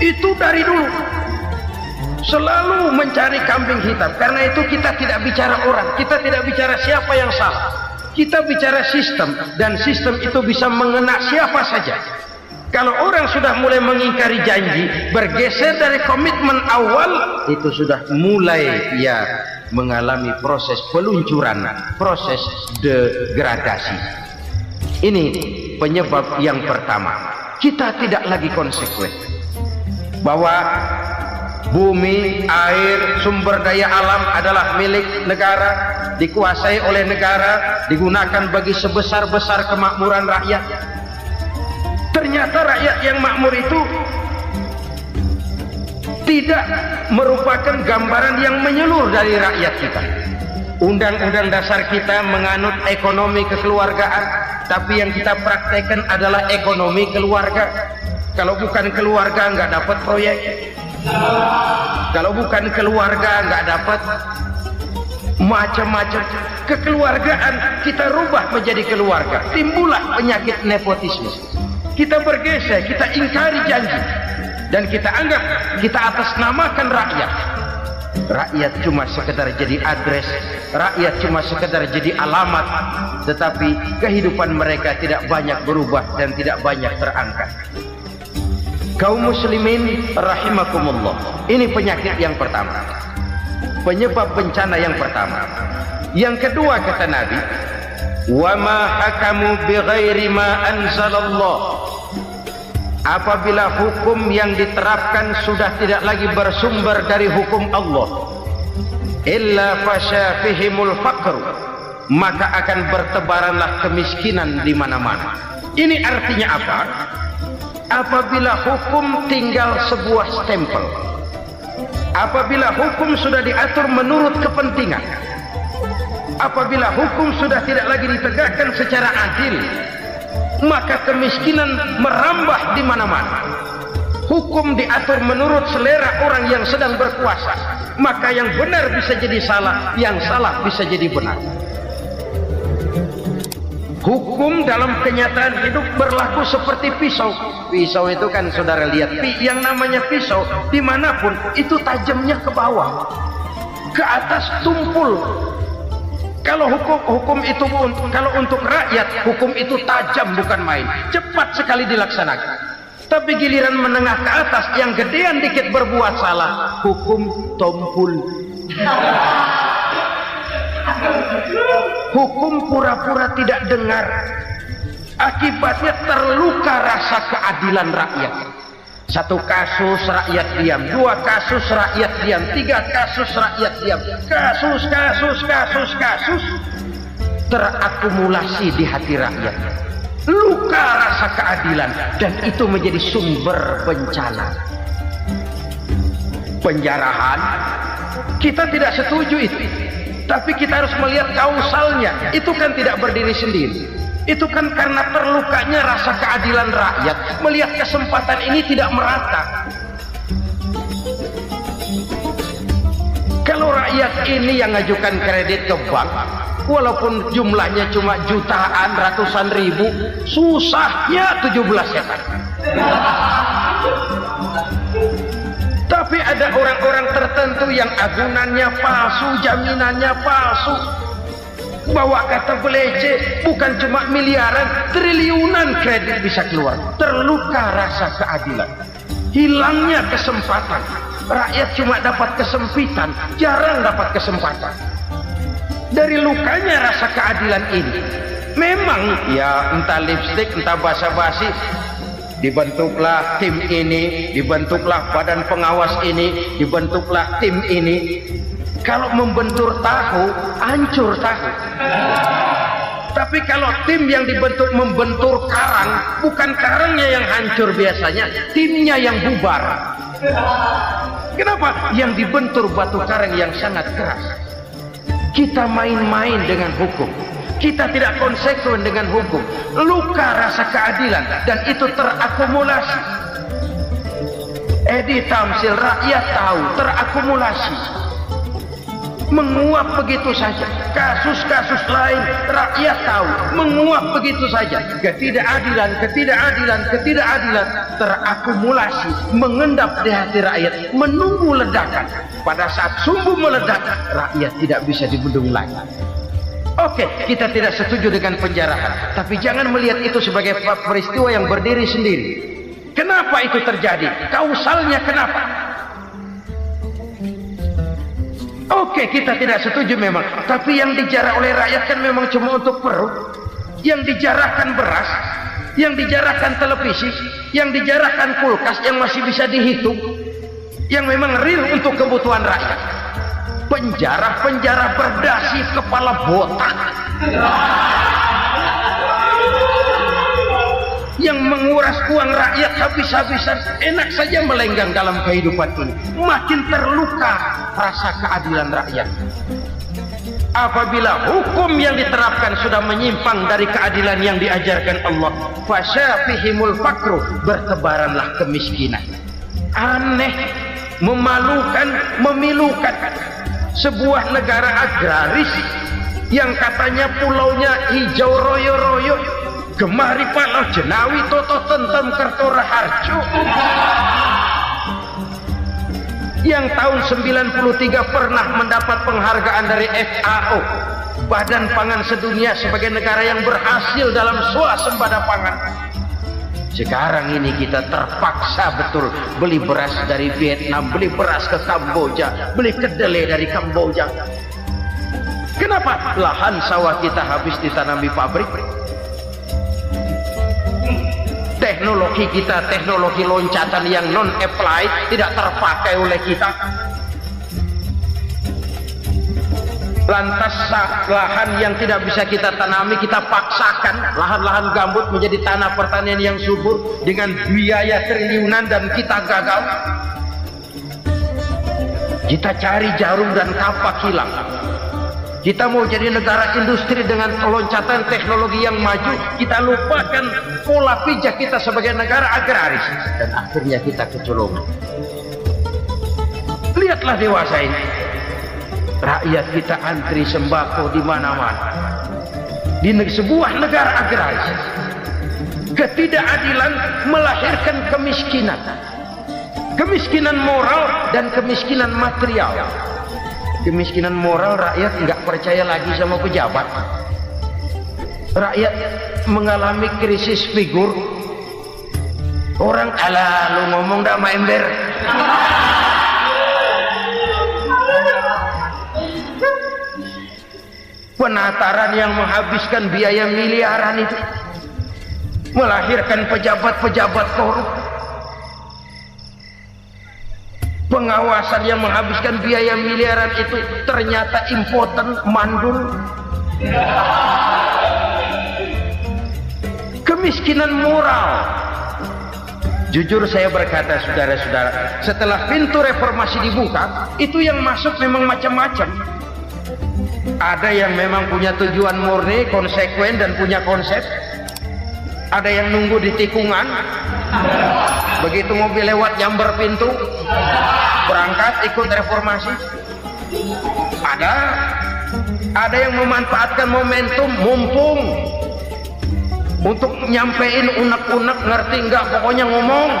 Itu dari dulu selalu mencari kambing hitam. Karena itu kita tidak bicara orang, kita tidak bicara siapa yang salah, kita bicara sistem, dan sistem itu bisa mengena siapa saja. Kalau orang sudah mulai mengingkari janji, bergeser dari komitmen awal, itu sudah mulai ya mengalami proses peluncuran, proses degradasi. Ini penyebab yang pertama. Kita tidak lagi konsekuen bahwa bumi, air, sumber daya alam adalah milik negara, dikuasai oleh negara, digunakan bagi sebesar-besar kemakmuran rakyat. Ternyata rakyat yang makmur itu tidak merupakan gambaran yang menyeluruh dari rakyat kita. Undang-undang dasar kita menganut ekonomi kekeluargaan, tapi yang kita praktekkan adalah ekonomi keluarga. Kalau bukan keluarga nggak dapat proyek. Kalau bukan keluarga nggak dapat macam-macam. Kekeluargaan kita rubah menjadi keluarga. Timbullah penyakit nepotisme. Kita bergeser, kita ingkari janji, dan kita anggap kita atasnamakan rakyat. Rakyat cuma sekedar jadi adres, rakyat cuma sekedar jadi alamat, tetapi kehidupan mereka tidak banyak berubah dan tidak banyak terangkat. Kaum muslimin rahimakumullah, ini penyakit yang pertama, penyebab bencana yang pertama. Yang kedua, kata Nabi, wa ma hakamu bighairi ma anzalallah. Apabila hukum yang diterapkan sudah tidak lagi bersumber dari hukum Allah, illa fasha fihimul faqr, maka akan bertebaranlah kemiskinan di mana-mana. Ini artinya apa? Apabila hukum tinggal sebuah stempel, apabila hukum sudah diatur menurut kepentingan, apabila hukum sudah tidak lagi ditegakkan secara adil, maka kemiskinan merambah di mana-mana. Hukum diatur menurut selera orang yang sedang berkuasa, maka yang benar bisa jadi salah, yang salah bisa jadi benar. Hukum dalam kenyataan hidup berlaku seperti pisau. Pisau itu kan saudara lihat, yang namanya pisau dimanapun itu tajamnya ke bawah, ke atas tumpul. Kalau hukum itu kalau untuk rakyat, hukum itu tajam bukan main, cepat sekali dilaksanakan. Tapi giliran menengah ke atas yang gedean dikit berbuat salah, hukum tumpul. Hukum pura-pura tidak dengar, akibatnya terluka rasa keadilan rakyat. Satu kasus rakyat diam, dua kasus rakyat diam, tiga kasus rakyat diam, kasus terakumulasi di hati rakyat, luka rasa keadilan, dan itu menjadi sumber bencana. Penjarahan kita tidak setuju itu, tapi kita harus melihat kausalnya. Itu kan tidak berdiri sendiri, itu kan karena terlukanya rasa keadilan rakyat melihat kesempatan ini tidak merata. Kalau rakyat ini yang ngajukan kredit ke bank, walaupun jumlahnya cuma jutaan, ratusan ribu, susahnya 17 setan. Tapi ada orang-orang tertentu yang agunannya palsu, jaminannya palsu, bawa kata belece, bukan cuma miliaran, triliunan kredit bisa keluar. Terluka rasa keadilan. hilangnya kesempatan. Rakyat cuma dapat kesempitan, jarang dapat kesempatan. Dari lukanya rasa keadilan ini, memang ya entah lipstik, entah basa-basi, dibentuklah tim ini, dibentuklah badan pengawas ini, dibentuklah tim ini. Kalau membentur tahu, hancur tahu. Tapi kalau tim yang dibentuk membentur karang, bukan karangnya yang hancur biasanya, timnya yang bubar. Kenapa? Yang dibentur batu karang yang sangat keras. Kita main-main dengan hukum, kita tidak konsekuen dengan hukum. Luka rasa keadilan dan itu terakumulasi. Edi Tamsil, rakyat tahu, terakumulasi, menguap begitu saja. Kasus-kasus lain rakyat tahu, menguap begitu saja. Ketidakadilan terakumulasi, mengendap di hati rakyat, menunggu ledakan. Pada saat sumbu meledak, rakyat tidak bisa dibendung lagi. Oke, kita tidak setuju dengan penjarahan, tapi jangan melihat itu sebagai peristiwa yang berdiri sendiri. Kenapa itu terjadi? Kausalnya kenapa? Oke, kita tidak setuju memang, tapi yang dijarah oleh rakyat kan memang cuma untuk perut. Yang dijarahkan beras, yang dijarahkan televisi, yang dijarahkan kulkas yang masih bisa dihitung, yang memang real untuk kebutuhan rakyat. Penjara-penjara berdasi kepala botak yang menguras uang rakyat habis-habisan, enak saja melenggang dalam kehidupan ini. Makin terluka rasa keadilan rakyat. Apabila hukum yang diterapkan sudah menyimpang dari keadilan yang diajarkan Allah, fasyafihimul fakru, bertebaranlah kemiskinan. Aneh, memalukan, memilukan. Sebuah negara agraris yang katanya pulaunya hijau royo-royo, gemari palau jenawi toto tentem kertora harjo, yang tahun 93 pernah mendapat penghargaan dari FAO, Badan Pangan Sedunia, sebagai negara yang berhasil dalam swasembada pangan. Sekarang ini kita terpaksa betul beli beras dari Vietnam, beli beras ke Kamboja, beli kedelai dari Kamboja. Kenapa? Lahan sawah kita habis ditanami pabrik. Teknologi kita, teknologi loncatan yang non-applied, tidak terpakai oleh kita. Lantas lahan yang tidak bisa kita tanami, kita paksakan lahan-lahan gambut menjadi tanah pertanian yang subur dengan biaya triliunan, dan kita gagal. Kita cari jarum dan kapak hilang. Kita mau jadi negara industri dengan loncatan teknologi yang maju, kita lupakan pola pijak kita sebagai negara agraris, dan akhirnya kita kecolongan. Lihatlah dewasa ini, rakyat kita antri sembako di mana-mana. Di sebuah negara agraris, ketidakadilan melahirkan kemiskinan, kemiskinan moral dan kemiskinan material. Kemiskinan moral, rakyat nggak percaya lagi sama pejabat. Rakyat mengalami krisis figur. Orang ala lu ngomong dah main ember. Penataran yang menghabiskan biaya miliaran itu melahirkan pejabat-pejabat korup. Pengawasan yang menghabiskan biaya miliaran itu ternyata impoten, mandul. Kemiskinan moral. Jujur saya berkata, saudara-saudara, setelah pintu reformasi dibuka, itu yang masuk memang macam-macam. Ada yang memang punya tujuan murni, konsekuen dan punya konsep. Ada yang nunggu di tikungan, begitu mobil lewat nyamber pintu, berangkat ikut reformasi. Ada yang memanfaatkan momentum, mumpung untuk nyampein unek-unek, ngerti nggak, pokoknya ngomong.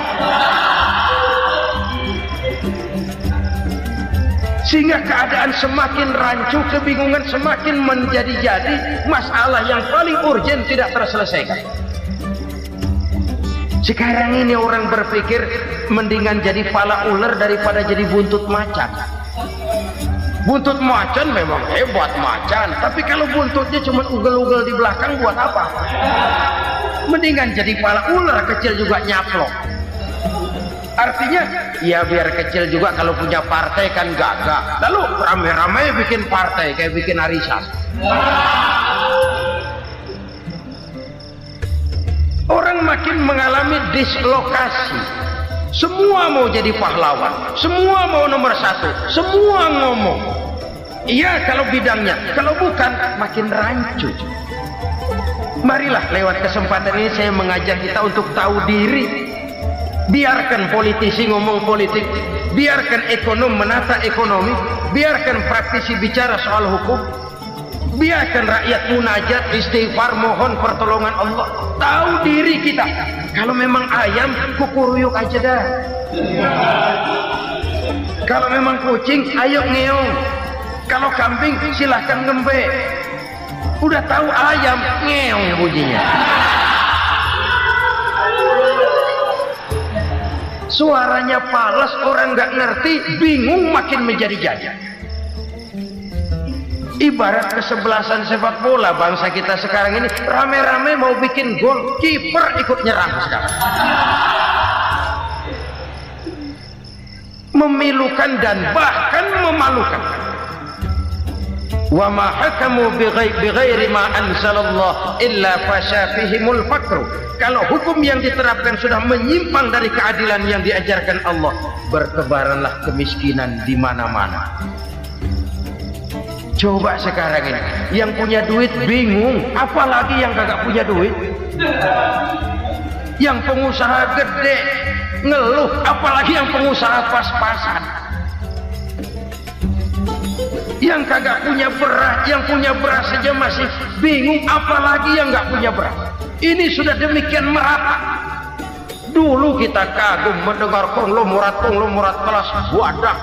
Sehingga keadaan semakin rancu, kebingungan semakin menjadi-jadi, masalah yang paling urgen tidak terselesaikan. Sekarang ini orang berpikir mendingan jadi pala ular daripada jadi buntut macan. Buntut macan memang hebat macan, tapi kalau buntutnya cuma ugel-ugel di belakang buat apa? Mendingan jadi pala ular kecil juga nyaplok. Artinya ya biar kecil juga kalau punya partai kan gagah. Lalu rame-rame bikin partai kayak bikin arisan. Orang makin mengalami dislokasi. Semua mau jadi pahlawan, semua mau nomor satu, semua ngomong. Iya kalau bidangnya, kalau bukan makin rancu. Marilah lewat kesempatan ini saya mengajak kita untuk tahu diri. Biarkan politisi ngomong politik, biarkan ekonom menata ekonomi, biarkan praktisi bicara soal hukum, biarkan rakyat munajat, istighfar, mohon pertolongan Allah. Tahu diri kita. Kalau memang ayam, kukuruyuk aja dah. Kalau memang kucing, ayo ngeong. Kalau kambing, silahkan ngembe. Udah tahu ayam, ngeong bunyinya. Suaranya palas, orang nggak ngerti, bingung, makin menjadi-jadi. Ibarat kesebelasan sepak bola bangsa kita sekarang ini, rame-rame mau bikin gol, kiper ikut nyerang sekarang. Memilukan dan bahkan memalukan. Wa ma hakamu bighairi ma anzalallah illa fasha fihimul fakru. Kalau hukum yang diterapkan sudah menyimpang dari keadilan yang diajarkan Allah, bertebaranlah kemiskinan di mana-mana. Coba sekarang ini, yang punya duit bingung, apalagi yang kagak punya duit. Yang pengusaha gede ngeluh, apalagi yang pengusaha pas-pasan. Yang kagak punya beras, yang punya beras saja masih bingung, apalagi yang nggak punya beras. Ini sudah demikian merata. Dulu kita kagum mendengar konglomerat kelas wadah,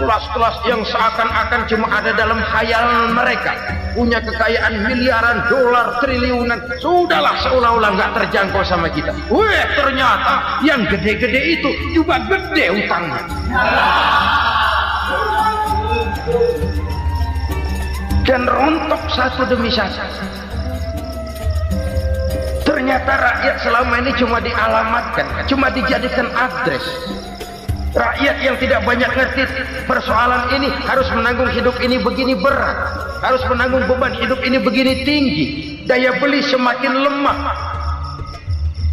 kelas-kelas yang seakan-akan cuma ada dalam khayalan mereka, punya kekayaan miliaran dolar, triliunan. Sudahlah, seolah-olah nggak terjangkau sama kita. Weh, ternyata yang gede-gede itu juga gede utangnya. Dan rontok satu demi satu. Ternyata rakyat selama ini cuma dialamatkan, cuma dijadikan adres. Rakyat yang tidak banyak ngerti persoalan ini harus menanggung hidup ini begini berat, harus menanggung beban hidup ini begini tinggi. Daya beli semakin lemah,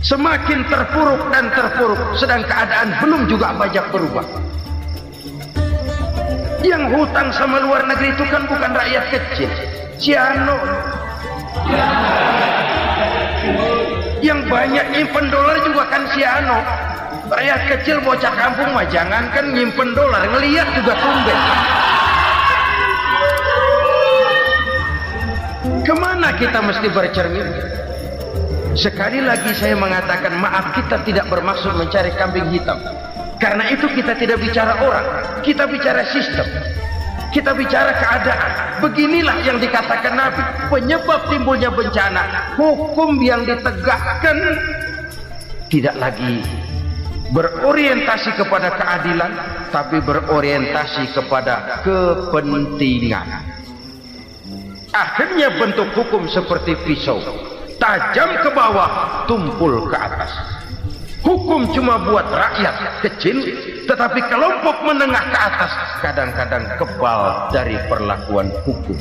semakin terpuruk dan terpuruk, sedang keadaan belum juga banyak berubah. Yang hutang sama luar negeri itu kan bukan rakyat kecil, Ciano. Yang banyak nyimpen dolar juga kan Ciano. Rakyat kecil bocah kampung mah jangankan nyimpen dolar, ngelihat juga tumben. Kemana kita mesti bercermin? Sekali lagi saya mengatakan maaf, kita tidak bermaksud mencari kambing hitam. Karena itu kita tidak bicara orang, kita bicara sistem, kita bicara keadaan. Beginilah yang dikatakan Nabi, penyebab timbulnya bencana, hukum yang ditegakkan tidak lagi berorientasi kepada keadilan, tapi berorientasi kepada kepentingan. Akhirnya bentuk hukum seperti pisau, tajam ke bawah, tumpul ke atas. Hukum cuma buat rakyat kecil, tetapi kelompok menengah ke atas kadang-kadang kebal dari perlakuan hukum.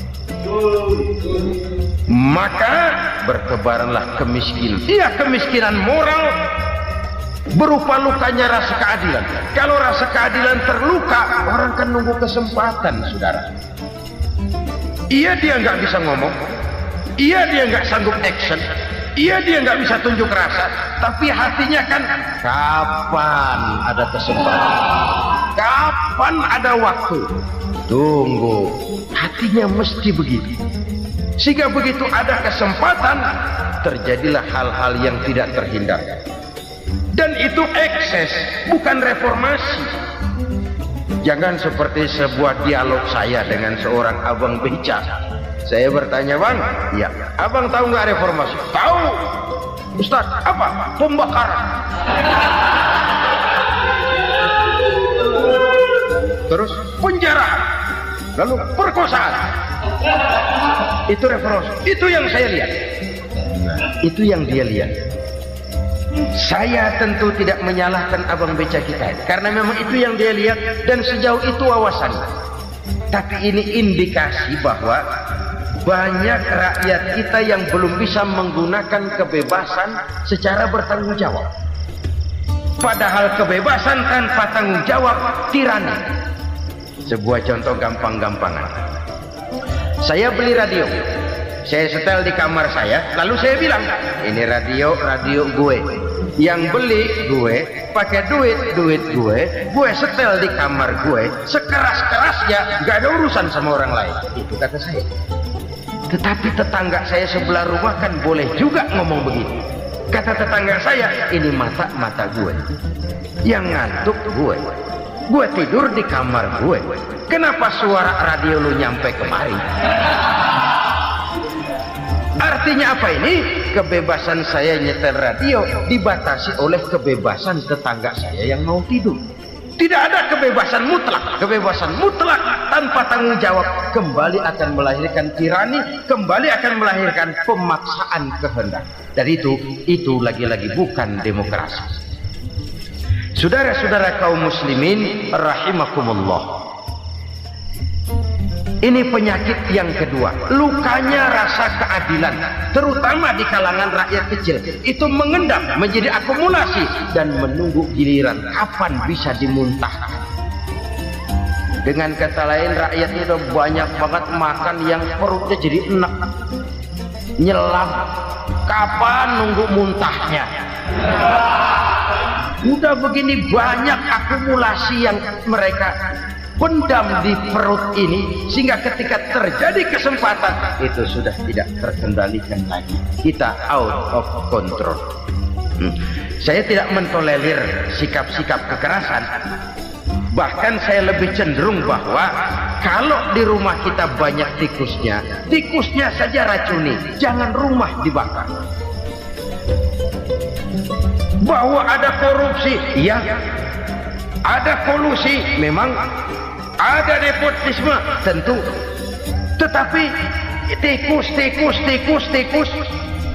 Maka bertebaranlah kemiskinan. Iya, kemiskinan moral berupa lukanya rasa keadilan. Kalau rasa keadilan terluka, orang kan nunggu kesempatan, saudara. Iya, dia nggak bisa ngomong. Iya, dia nggak sanggup action. Iya, dia nggak bisa tunjuk rasa, tapi hatinya kan kapan ada kesempatan, kapan ada waktu, tunggu. Hatinya mesti begitu. Sehingga begitu ada kesempatan, terjadilah hal-hal yang tidak terhindarkan. Dan itu ekses, bukan reformasi. Jangan seperti sebuah dialog saya dengan seorang abang beca. Saya bertanya, bang, ya, abang tahu nggak reformasi? Tahu. Ustaz, apa? Pembakaran. Terus penjarahan, lalu perkosaan. Itu referensi. Itu yang saya lihat. Itu yang dia lihat. Saya tentu tidak menyalahkan abang beca kita, karena memang itu yang dia lihat dan sejauh itu wawasannya. Tapi ini indikasi bahwa banyak rakyat kita yang belum bisa menggunakan kebebasan secara bertanggung jawab. Padahal kebebasan tanpa tanggung jawab tirani. Sebuah contoh gampang-gampangan. Saya beli radio, saya setel di kamar saya, lalu saya bilang, ini radio gue. Yang beli gue, pakai duit gue setel di kamar gue, sekeras-kerasnya, gak ada urusan sama orang lain. Itu kata saya. Tetapi tetangga saya sebelah rumah kan boleh juga ngomong begitu. Kata tetangga saya, ini mata gue, yang ngantuk gue tidur di kamar gue, kenapa suara radio lu nyampe kemari? Artinya apa ini? Kebebasan saya nyetel radio dibatasi oleh kebebasan tetangga saya yang mau tidur. Tidak ada kebebasan mutlak. Kebebasan mutlak tanpa tanggung jawab kembali akan melahirkan tirani, kembali akan melahirkan pemaksaan kehendak. Dan itu lagi-lagi bukan demokrasi. Saudara-saudara kaum muslimin rahimakumullah. Ini penyakit yang kedua, lukanya rasa keadilan, terutama di kalangan rakyat kecil. Itu mengendap menjadi akumulasi dan menunggu giliran kapan bisa dimuntahkan. Dengan kata lain, rakyat itu banyak banget makan yang perutnya jadi enak, nyelam. Kapan nunggu muntahnya? Udah begini banyak akumulasi yang mereka pendam di perut ini, sehingga ketika terjadi kesempatan itu sudah tidak terkendalikan lagi. Kita out of control. Saya tidak mentolerir sikap-sikap kekerasan. Bahkan saya lebih cenderung bahwa kalau di rumah kita banyak tikusnya saja racuni, jangan rumah dibakar. Bahwa ada korupsi, ya, ada kolusi, memang ada nepotisme, tentu. Tetapi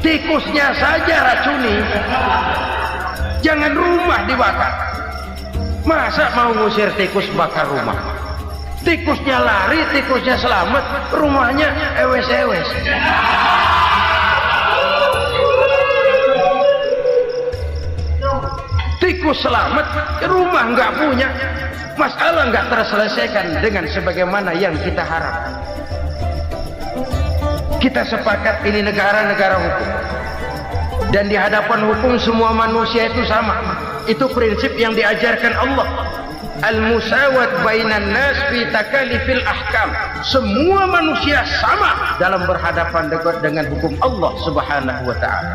tikusnya saja racuni, jangan rumah dibakar. Masa mau ngusir tikus bakar rumah? Tikusnya lari, tikusnya selamat, rumahnya ewes-ewes. Tikus selamat, rumah nggak punya, masalah nggak terselesaikan dengan sebagaimana yang kita harapkan. Kita sepakat ini negara hukum, dan di hadapan hukum semua manusia itu sama. Itu prinsip yang diajarkan Allah. Al-musawat bainan nas fi takalifil ahkam. Semua manusia sama dalam berhadapan dengan hukum Allah Subhanahu wa ta'ala.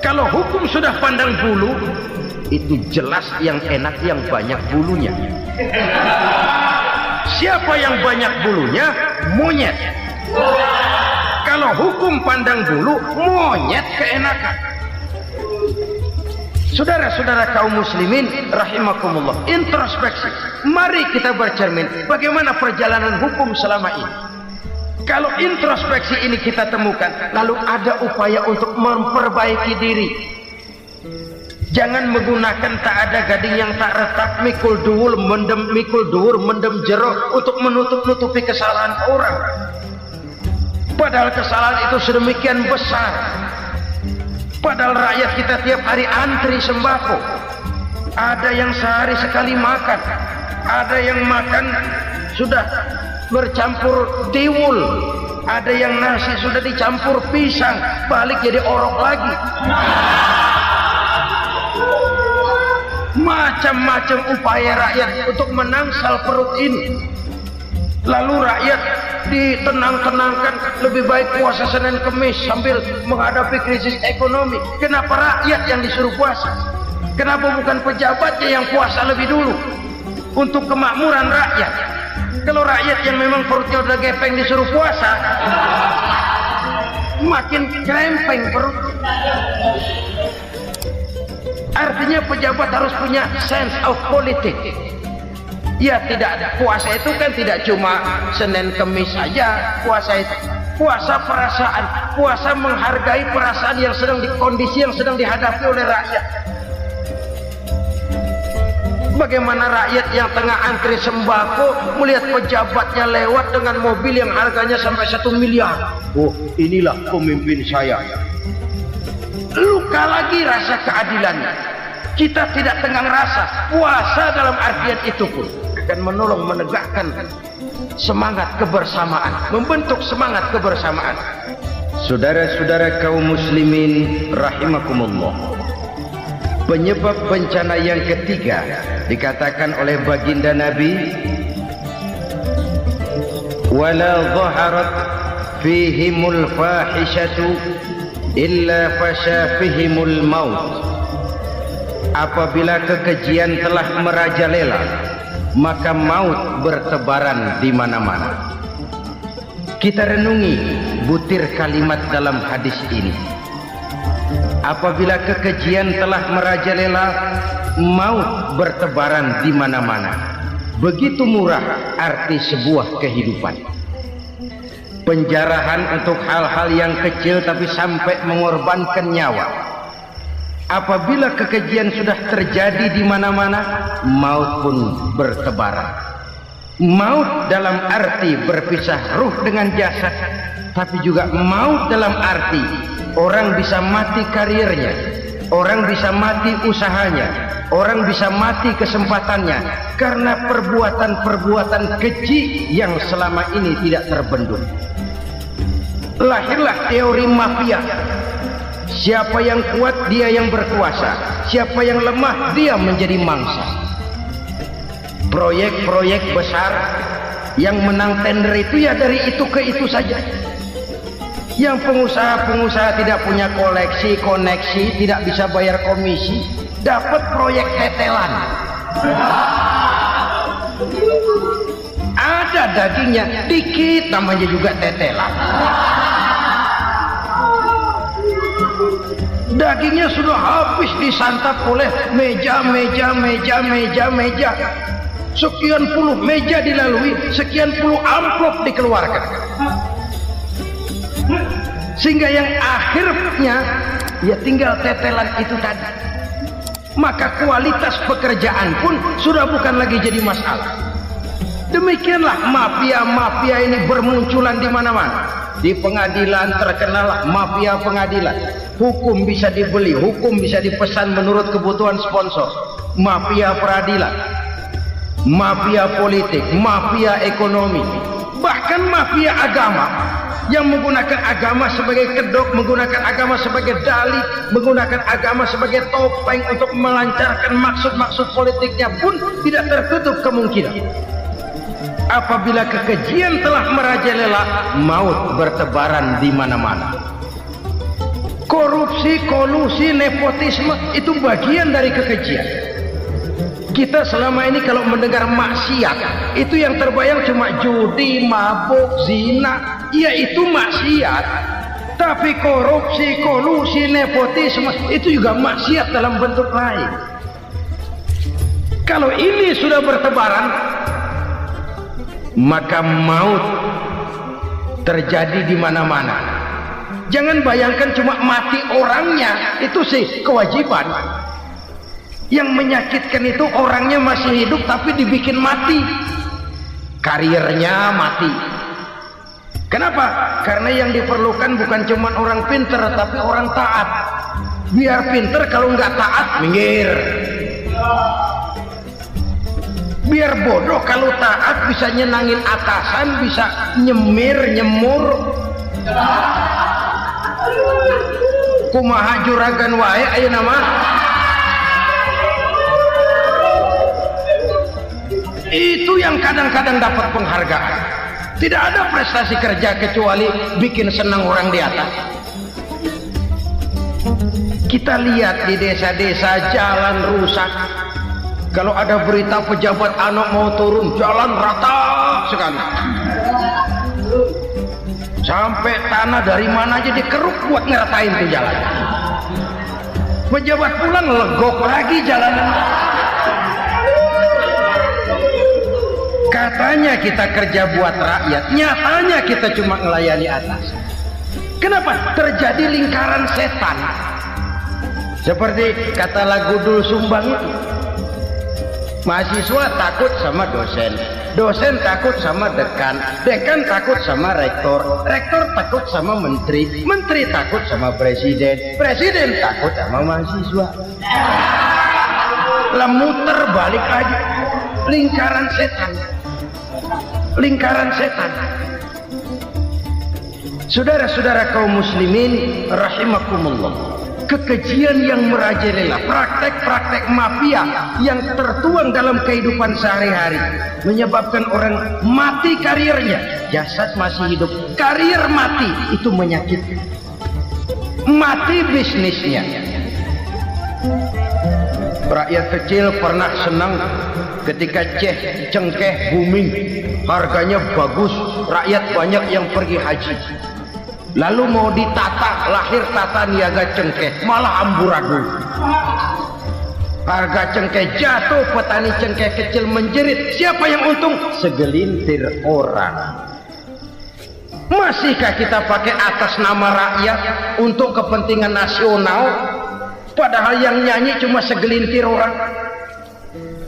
Kalau hukum sudah pandang bulu, itu jelas yang enak yang banyak bulunya. Siapa yang banyak bulunya? Monyet. Kalau hukum pandang bulu, monyet keenakan. Saudara-saudara kaum muslimin rahimakumullah, introspeksi. Mari kita bercermin bagaimana perjalanan hukum selama ini. Kalau introspeksi ini kita temukan, lalu ada upaya untuk memperbaiki diri. Jangan menggunakan tak ada gading yang tak retak, mikul duwur mendem jero untuk menutup-nutupi kesalahan orang. Padahal kesalahan itu sedemikian besar. Padahal rakyat kita tiap hari antri sembako. Ada yang sehari sekali makan, ada yang makan sudah bercampur tiwul, ada yang nasi sudah dicampur pisang, balik jadi orok lagi. Macam-macam upaya rakyat untuk menangsal perut ini. Lalu rakyat ditenang-tenangkan, lebih baik puasa Senin Kemis sambil menghadapi krisis ekonomi. Kenapa rakyat yang disuruh puasa? Kenapa bukan pejabatnya yang puasa lebih dulu untuk kemakmuran rakyat? Kalau rakyat yang memang perutnya udah gepeng disuruh puasa, makin krempeng perut. Artinya pejabat harus punya sense of politik. Ya, tidak, puasa itu kan tidak cuma Senin Kemis saja. Puasa itu puasa perasaan, puasa menghargai perasaan yang sedang kondisi yang sedang dihadapi oleh rakyat. Bagaimana rakyat yang tengah antri sembako melihat pejabatnya lewat dengan mobil yang harganya sampai 1 miliar. Oh, inilah pemimpin saya. Luka lagi rasa keadilannya. Kita tidak tenggang rasa. Puasa dalam artian itu pun akan menolong menegakkan semangat kebersamaan, membentuk semangat kebersamaan. Saudara-saudara kaum muslimin rahimakumullah, penyebab bencana yang ketiga dikatakan oleh baginda Nabi, wala dhaharat fihimul fahishatu illa fasha fihimul maut. Apabila kekejian telah merajalela, maka maut bertebaran di mana-mana. Kita renungi butir kalimat dalam hadis ini. Apabila kekejian telah merajalela, maut bertebaran di mana-mana. Begitu murah arti sebuah kehidupan. Penjarahan untuk hal-hal yang kecil tapi sampai mengorbankan nyawa. Apabila kekejian sudah terjadi di mana-mana, maut pun bertebaran. Maut dalam arti berpisah ruh dengan jasad, tapi juga maut dalam arti orang bisa mati karirnya, orang bisa mati usahanya, orang bisa mati kesempatannya karena perbuatan-perbuatan keji yang selama ini tidak terbendung. Lahirlah teori mafia. Siapa yang kuat, dia yang berkuasa. Siapa yang lemah, dia menjadi mangsa. Proyek-proyek besar yang menang tender itu ya dari itu ke itu saja. Yang pengusaha-pengusaha tidak punya koneksi, tidak bisa bayar komisi, dapat proyek tetelan. Ada dagingnya dikit, namanya juga tetelan. Dagingnya sudah habis disantap oleh meja. Sekian puluh meja dilalui, sekian puluh amplop dikeluarkan. Sehingga yang akhirnya ya tinggal tetelan itu tadi. Maka kualitas pekerjaan pun sudah bukan lagi jadi masalah. Demikianlah mafia-mafia ini bermunculan di mana-mana. Di pengadilan terkenal mafia pengadilan. Hukum bisa dibeli, hukum bisa dipesan menurut kebutuhan sponsor. Mafia peradilan, mafia politik, mafia ekonomi, bahkan mafia agama yang menggunakan agama sebagai kedok, menggunakan agama sebagai dalih, menggunakan agama sebagai topeng untuk melancarkan maksud-maksud politiknya pun tidak tertutup kemungkinan. Apabila kekejian telah merajalela, maut bertebaran di mana-mana. Korupsi, kolusi, nepotisme itu bagian dari kekejian. Kita selama ini kalau mendengar maksiat, itu yang terbayang cuma judi, mabuk, zina. Ya itu maksiat. Tapi korupsi, kolusi, nepotisme itu juga maksiat dalam bentuk lain. Kalau ini sudah bertebaran, maka maut terjadi di mana-mana. Jangan bayangkan cuma mati orangnya, itu sih kewajiban. Yang menyakitkan itu orangnya masih hidup tapi dibikin mati, karirnya mati. Kenapa? Karena yang diperlukan bukan cuma orang pinter tapi orang taat. Biar pinter, kalau nggak taat minggir. Biar bodoh, kalau taat bisa nyenangin atasan, bisa nyemur. Kumaha juragan wae ayo nama. Itu yang kadang-kadang dapat penghargaan. Tidak ada prestasi kerja kecuali bikin senang orang di atas. Kita lihat di desa-desa jalan rusak. Kalau ada berita pejabat anak mau turun, jalan rata sekali. Sampai tanah dari mana aja dikeruk buat ngeratain tuh jalan. Pejabat pulang legok lagi jalanan. Katanya kita kerja buat rakyat, nyatanya kita cuma melayani atas. Kenapa? Terjadi lingkaran setan. Seperti kata lagu Dul Sumbang itu, mahasiswa takut sama dosen, dosen takut sama dekan, dekan takut sama rektor, rektor takut sama menteri, menteri takut sama presiden, presiden takut sama mahasiswa. Lah muter balik lagi, lingkaran setan, lingkaran setan. Saudara-saudara kaum muslimin rahimakumullah, kekejian yang merajalela, praktek-praktek mafia yang tertuang dalam kehidupan sehari-hari menyebabkan orang mati karirnya, jasad masih hidup, karir mati, itu menyakitkan. Mati bisnisnya. Rakyat kecil pernah senang ketika cengkeh booming, harganya bagus, rakyat banyak yang pergi haji. Lalu mau ditata, lahir tata niaga cengkeh, malah amburadul. Harga cengkeh jatuh, petani cengkeh kecil menjerit. Siapa yang untung? Segelintir orang. Masihkah kita pakai atas nama rakyat untuk kepentingan nasional, padahal yang nyanyi cuma segelintir orang?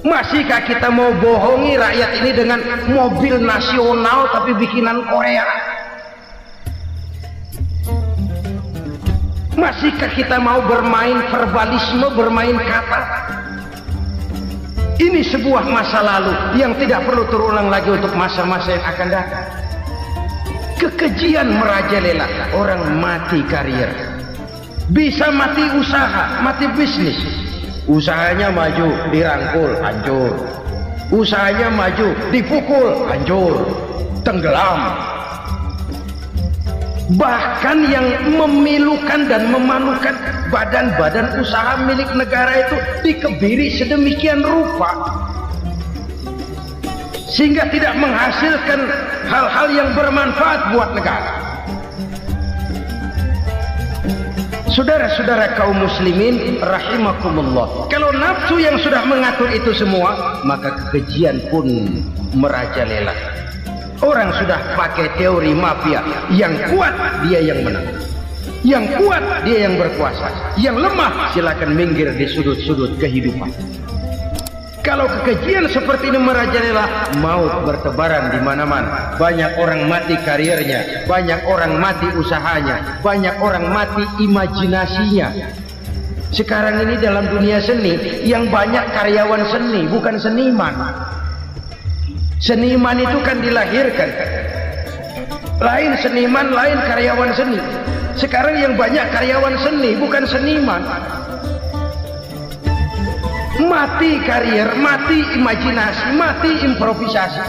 Masihkah kita mau bohongi rakyat ini dengan mobil nasional tapi bikinan Korea? Masihkah kita mau bermain verbalisme, bermain kata? Ini sebuah masa lalu yang tidak perlu terulang lagi untuk masa-masa yang akan datang. Kekejian merajalela, orang mati karir, bisa mati usaha, mati bisnis. Usahanya maju, dirangkul, hancur. Usahanya maju, dipukul, hancur, tenggelam. Bahkan yang memilukan dan memalukan badan-badan usaha milik negara itu dikebiri sedemikian rupa sehingga tidak menghasilkan hal-hal yang bermanfaat buat negara. Saudara-saudara kaum muslimin rahimakumullah, kalau nafsu yang sudah mengatur itu semua, maka kekejian pun merajalela. Orang sudah pakai teori mafia, yang kuat dia yang menang, yang kuat dia yang berkuasa, yang lemah silakan minggir di sudut-sudut kehidupan. Kalau kekejian seperti ini merajalela, maut bertebaran di mana-mana. Banyak orang mati karirnya, banyak orang mati usahanya, banyak orang mati imajinasinya. Sekarang ini dalam dunia seni yang banyak karyawan seni, bukan seniman. Seniman itu kan dilahirkan, lain seniman, lain karyawan seni. Sekarang yang banyak karyawan seni, bukan seniman. Mati karir, mati imajinasi, mati improvisasi,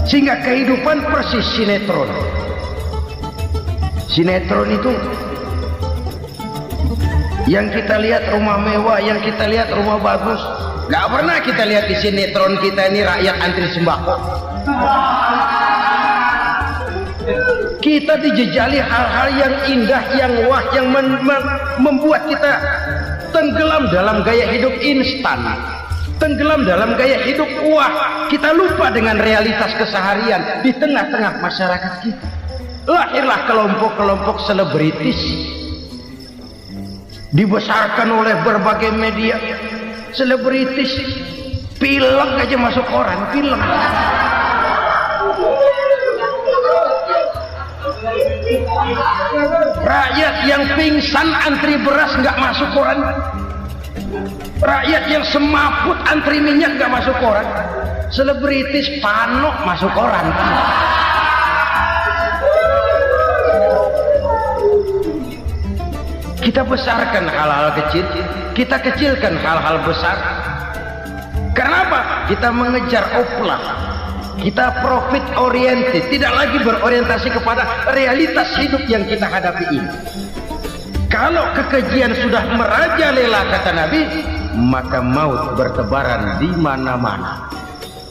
sehingga kehidupan persis sinetron. Sinetron itu yang kita lihat rumah mewah, yang kita lihat rumah bagus. Gak pernah kita lihat di sinetron kita ini rakyat antri sembako. Kita dijejali hal-hal yang indah, yang wah, yang membuat kita tenggelam dalam gaya hidup instan, tenggelam dalam gaya hidup wah. Kita lupa dengan realitas keseharian di tengah-tengah masyarakat kita. Lahirlah kelompok-kelompok selebritis, dibesarkan oleh berbagai media. Selebritis, film aja masuk koran, film. Rakyat yang pingsan antri beras nggak masuk koran. Rakyat yang semaput antri minyak nggak masuk koran. Selebritis panok masuk koran. Kita besarkan hal-hal kecil, kita kecilkan hal-hal besar. Kenapa? Kita mengejar oplah, kita profit oriented, tidak lagi berorientasi kepada realitas hidup yang kita hadapi ini. Kalau kekejian sudah merajalela, kata Nabi, maka maut bertebaran di mana-mana.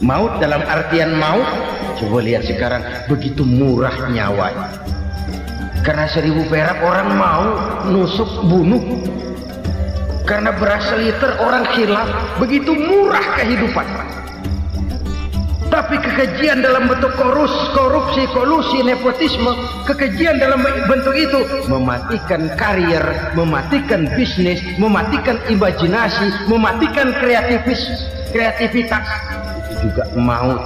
Maut dalam artian maut, coba lihat sekarang begitu murah nyawanya. Karena 1000 perak orang mau nusuk bunuh. Karena beras seliter orang khilaf. Begitu murah kehidupan. Tapi kekejian dalam bentuk korupsi, kolusi, nepotisme, kekejian dalam bentuk itu mematikan karier, mematikan bisnis, mematikan imajinasi, mematikan kreativitas. Itu juga maut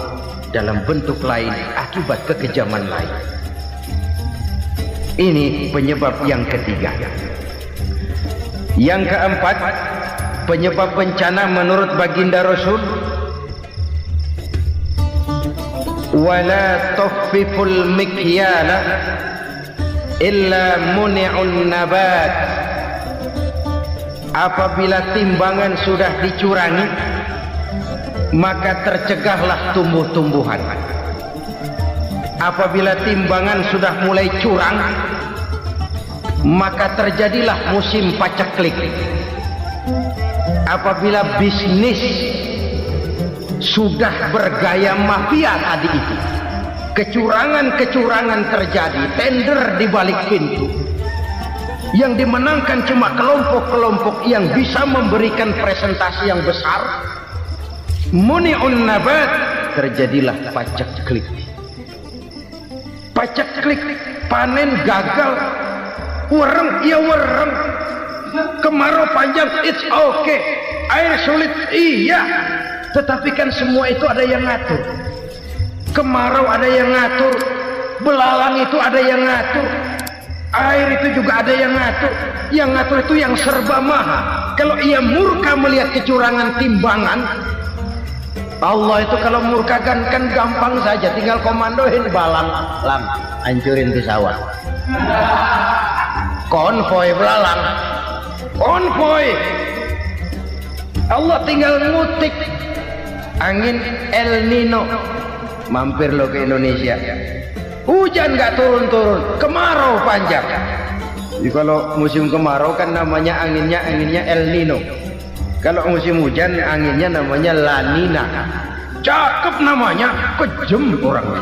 dalam bentuk lain akibat kekejaman lain. Ini penyebab yang ketiga. Yang keempat, penyebab bencana menurut baginda Rasul, wala tuffiful mikyala illa muni'un nabat. Apabila timbangan sudah dicurangi, maka tercegahlah tumbuh-tumbuhan. Apabila timbangan sudah mulai curang, maka terjadilah musim paceklik. Apabila bisnis sudah bergaya mafia tadi itu, kecurangan-kecurangan terjadi, tender di balik pintu, yang dimenangkan cuma kelompok-kelompok yang bisa memberikan presentasi yang besar, muni'un nabat, terjadilah paceklik. Paceklik, panen gagal, wereng, ya wereng, kemarau panjang, it's okay, air sulit, iya. Tetapi kan semua itu ada yang ngatur. Kemarau ada yang ngatur, belalang itu ada yang ngatur, air itu juga ada yang ngatur. Yang ngatur itu yang serba maha. Kalau ia murka melihat kecurangan timbangan, Allah itu kalau murka kan gampang saja, tinggal komandoin belalang, lang, hancurin tuh sawah. Konvoy belalang, konvoy. Allah tinggal ngutik. Angin El Nino mampir lo ke Indonesia, hujan nggak turun-turun, kemarau panjang. Jadi kalau musim kemarau kan namanya anginnya El Nino. Kalau musim hujan anginnya namanya La Nina. Cakep namanya, kejem orangnya.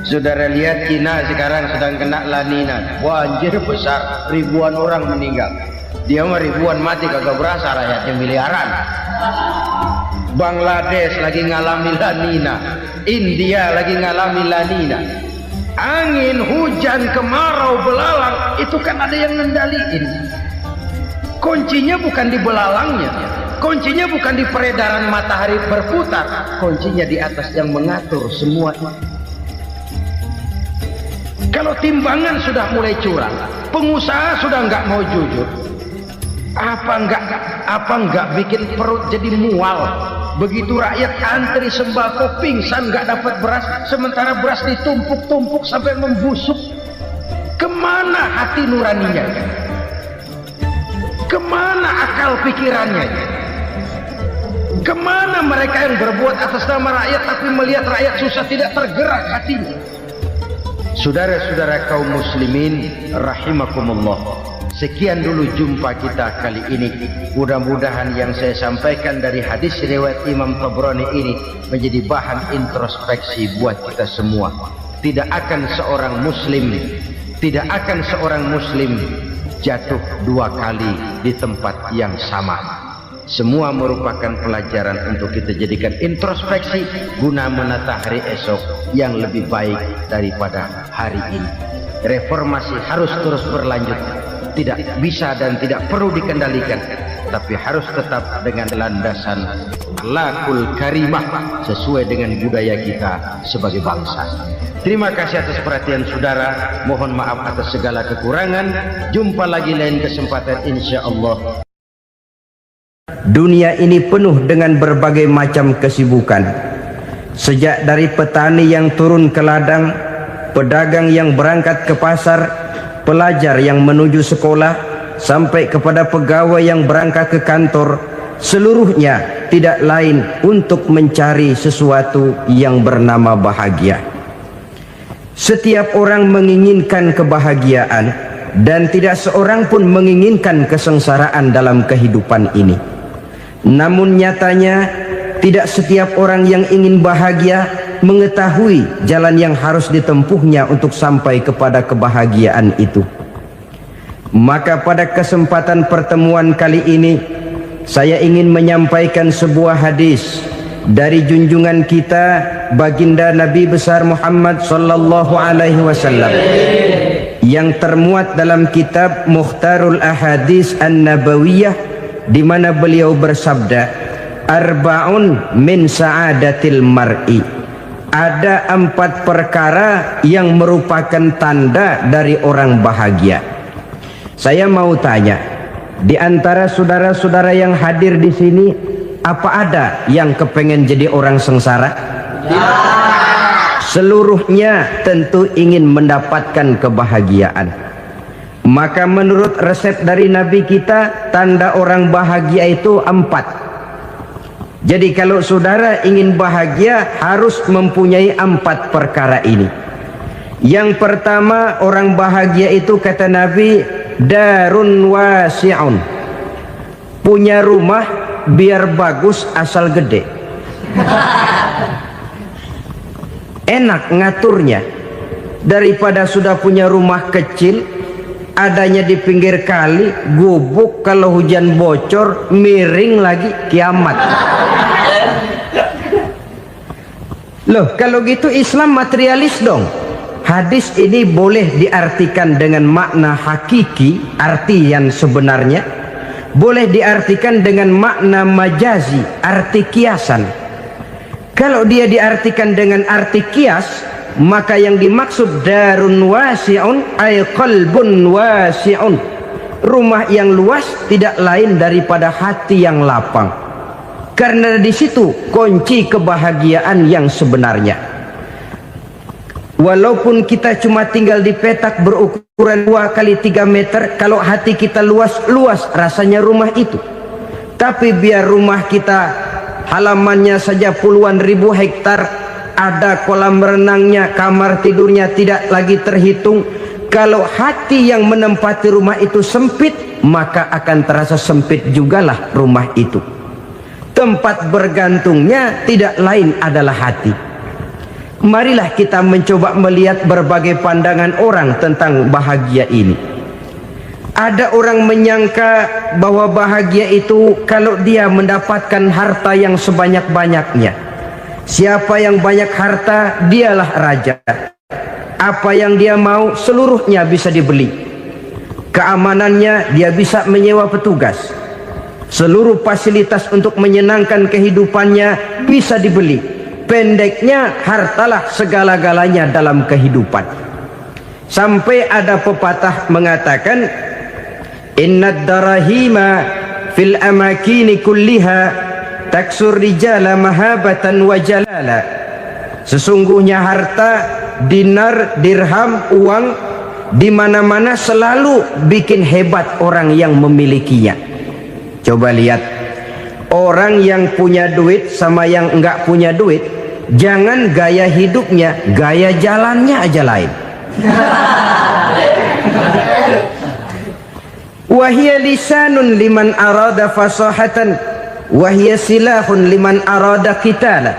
Saudara lihat Cina sekarang sedang kena La Nina, banjir besar, ribuan orang meninggal. Dia mah ribuan mati kagak berasa, rakyatnya miliaran. Bangladesh lagi ngalami La Nina, India lagi ngalami La Nina. Angin, hujan, kemarau, belalang itu kan ada yang ngendaliin. Kuncinya bukan di belalangnya, kuncinya bukan di peredaran matahari berputar, kuncinya di atas yang mengatur semua. Kalau timbangan sudah mulai curang, pengusaha sudah nggak mau jujur, apa enggak bikin perut jadi mual. Begitu rakyat antri sembako pingsan nggak dapat beras, sementara beras ditumpuk-tumpuk sampai membusuk. Kemana hati nuraninya? Kemana akal pikirannya? Kemana mereka yang berbuat atas nama rakyat tapi melihat rakyat susah tidak tergerak hatinya? Saudara-saudara kaum muslimin rahimakumullah, sekian dulu jumpa kita kali ini. Mudah-mudahan yang saya sampaikan dari hadis riwayat Imam Tabrani ini menjadi bahan introspeksi buat kita semua. Tidak akan seorang muslim jatuh 2 kali di tempat yang sama. Semua merupakan pelajaran untuk kita jadikan introspeksi guna menata hari esok yang lebih baik daripada hari ini. Reformasi harus terus berlanjut, tidak bisa dan tidak perlu dikendalikan, tapi harus tetap dengan landasan akhlakul karimah sesuai dengan budaya kita sebagai bangsa. Terima kasih atas perhatian saudara, mohon maaf atas segala kekurangan. Jumpa lagi lain kesempatan insyaallah. Dunia ini penuh dengan berbagai macam kesibukan. Sejak dari petani yang turun ke ladang, pedagang yang berangkat ke pasar, pelajar yang menuju sekolah, sampai kepada pegawai yang berangkat ke kantor, seluruhnya tidak lain untuk mencari sesuatu yang bernama bahagia. Setiap orang menginginkan kebahagiaan, dan tidak seorang pun menginginkan kesengsaraan dalam kehidupan ini. Namun nyatanya tidak setiap orang yang ingin bahagia mengetahui jalan yang harus ditempuhnya untuk sampai kepada kebahagiaan itu. Maka pada kesempatan pertemuan kali ini saya ingin menyampaikan sebuah hadis dari junjungan kita baginda Nabi besar Muhammad sallallahu alaihi wasallam yang termuat dalam kitab Mukhtarul Ahadits An-Nabawiyah, di mana beliau bersabda, arba'un min sa'adatil mar'i. Ada 4 perkara yang merupakan tanda dari orang bahagia. Saya mau tanya, di antara saudara-saudara yang hadir di sini, apa ada yang kepengen jadi orang sengsara? Ya. Seluruhnya tentu ingin mendapatkan kebahagiaan. Maka menurut resep dari Nabi kita, tanda orang bahagia itu 4. Jadi kalau saudara ingin bahagia, harus mempunyai 4 perkara ini. Yang pertama, orang bahagia itu kata Nabi, darun wasi'un, punya rumah biar bagus asal gede, enak ngaturnya, daripada sudah punya rumah kecil adanya di pinggir kali, gubuk, kalau hujan bocor miring lagi, kiamat. Loh, kalau gitu Islam materialis dong. Hadis ini boleh diartikan dengan makna hakiki, arti yang sebenarnya. Boleh diartikan dengan makna majazi, arti kiasan. Kalau dia diartikan dengan arti kias, maka yang dimaksud darun wasi'un ay qalbun wasi'un, rumah yang luas tidak lain daripada hati yang lapang. Karena di situ kunci kebahagiaan yang sebenarnya. Walaupun kita cuma tinggal di petak berukuran 2 kali 3 meter, kalau hati kita luas rasanya rumah itu. Tapi biar rumah kita halamannya saja puluhan ribu hektar, ada kolam renangnya, kamar tidurnya tidak lagi terhitung, kalau hati yang menempati rumah itu sempit, maka akan terasa sempit jugalah rumah itu. Tempat bergantungnya tidak lain adalah hati. Marilah kita mencoba melihat berbagai pandangan orang tentang bahagia ini. Ada orang menyangka bahwa bahagia itu kalau dia mendapatkan harta yang sebanyak-banyaknya. Siapa yang banyak harta, dialah raja. Apa yang dia mau, seluruhnya bisa dibeli. Keamanannya, dia bisa menyewa petugas. Seluruh fasilitas untuk menyenangkan kehidupannya bisa dibeli. Pendeknya, hartalah segala-galanya dalam kehidupan. Sampai ada pepatah mengatakan, innad darahima fil amakini kulliha taksur rijala mahabatan wa jalala. Sesungguhnya harta, dinar, dirham, uang, di mana-mana selalu bikin hebat orang yang memilikinya. Coba lihat, orang yang punya duit sama yang enggak punya duit, jangan gaya hidupnya, gaya jalannya aja lain. Wahia lisanun liman arada fasahatan, wahia silahun liman arada qitala.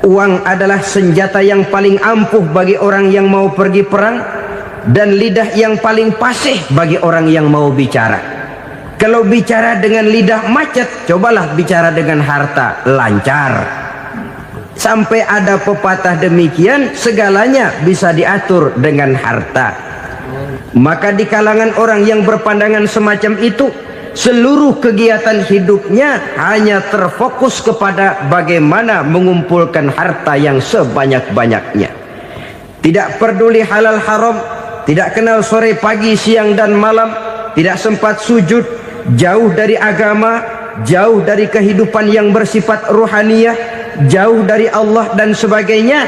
Uang adalah senjata yang paling ampuh bagi orang yang mau pergi perang, dan lidah yang paling fasih bagi orang yang mau bicara. Kalau bicara dengan lidah macet, cobalah bicara dengan harta, lancar. Sampai ada pepatah demikian, segalanya bisa diatur dengan harta. Maka di kalangan orang yang berpandangan semacam itu, seluruh kegiatan hidupnya hanya terfokus kepada bagaimana mengumpulkan harta yang sebanyak-banyaknya. Tidak peduli halal haram, tidak kenal sore pagi siang dan malam, tidak sempat sujud, jauh dari agama, jauh dari kehidupan yang bersifat ruhaniyah, jauh dari Allah dan sebagainya.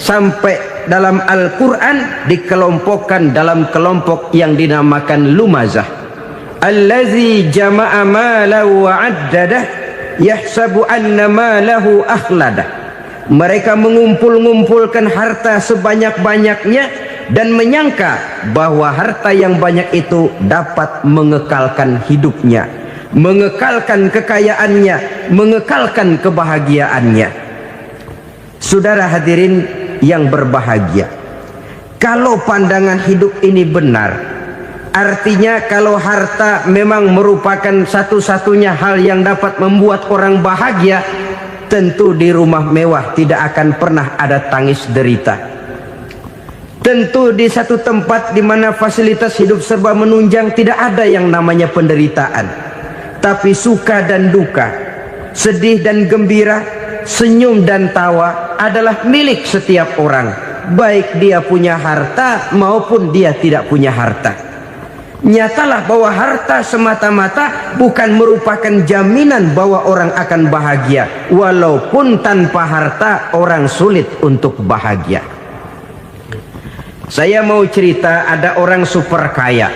Sampai dalam Al-Quran dikelompokkan dalam kelompok yang dinamakan lumazah. Allazi jama'a malahu wa addadah yahsabu anna malahu akhladah. Mereka mengumpul-ngumpulkan harta sebanyak-banyaknya dan menyangka bahwa harta yang banyak itu dapat mengekalkan hidupnya, mengekalkan kekayaannya, mengekalkan kebahagiaannya. Saudara hadirin yang berbahagia, kalau pandangan hidup ini benar, artinya kalau harta memang merupakan satu-satunya hal yang dapat membuat orang bahagia, tentu di rumah mewah tidak akan pernah ada tangis derita. Tentu di satu tempat di mana fasilitas hidup serba menunjang tidak ada yang namanya penderitaan. Tapi suka dan duka, sedih dan gembira, senyum dan tawa adalah milik setiap orang, baik dia punya harta maupun dia tidak punya harta. Nyatalah bahwa harta semata-mata bukan merupakan jaminan bahwa orang akan bahagia, walaupun tanpa harta orang sulit untuk bahagia. Saya mau cerita, ada orang super kaya,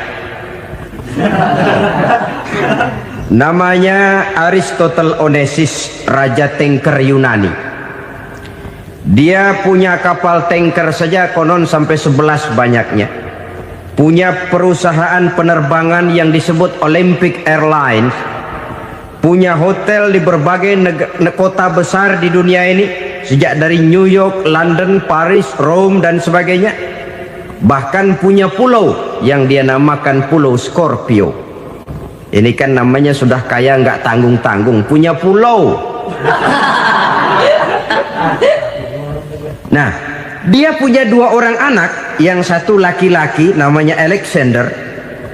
namanya Aristotle Onesimus, raja tanker Yunani. Dia punya kapal tanker saja konon sampai 11 banyaknya. Punya perusahaan penerbangan yang disebut Olympic Airlines. Punya hotel di berbagai kota besar di dunia ini, sejak dari New York, London, Paris, Rome dan sebagainya. Bahkan punya pulau yang dia namakan Pulau Scorpio. Ini kan namanya sudah kaya nggak tanggung-tanggung, punya pulau. Nah, dia punya 2 orang anak, yang satu laki-laki namanya Alexander,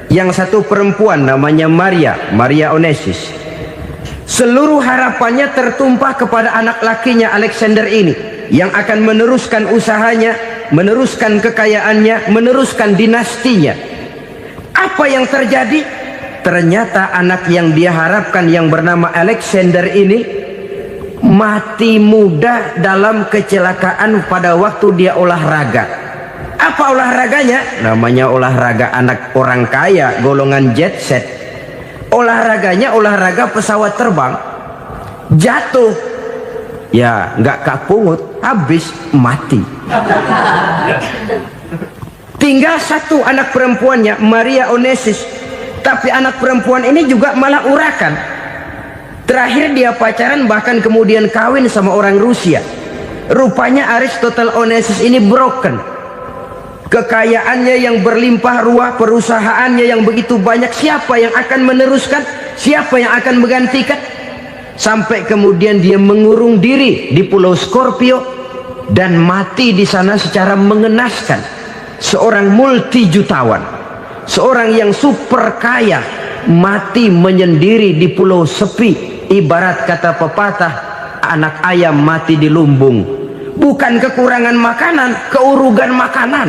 yang satu perempuan namanya Maria Onesimus. Seluruh harapannya tertumpah kepada anak lakinya Alexander ini, yang akan meneruskan usahanya, meneruskan kekayaannya, meneruskan dinastinya. Apa yang terjadi? Ternyata anak yang dia harapkan yang bernama Alexander ini mati muda dalam kecelakaan pada waktu dia olahraga. Apa olahraganya? Namanya olahraga anak orang kaya, golongan jet set. Olahraganya olahraga pesawat terbang. Jatuh, ya nggak kapungut, habis mati. Tinggal satu anak perempuannya, Maria Onesimus. Tapi anak perempuan ini juga malah urakan. Terakhir dia pacaran, bahkan kemudian kawin sama orang Rusia. Rupanya Aristotle Onesimus ini broken. Kekayaannya yang berlimpah ruah, perusahaannya yang begitu banyak, siapa yang akan meneruskan? Siapa yang akan menggantikan? Sampai kemudian dia mengurung diri di Pulau Scorpio dan mati di sana secara mengenaskan. Seorang multi jutawan, seorang yang super kaya, mati menyendiri di pulau sepi. Ibarat kata pepatah, anak ayam mati di lumbung. Bukan kekurangan makanan, keurugan makanan.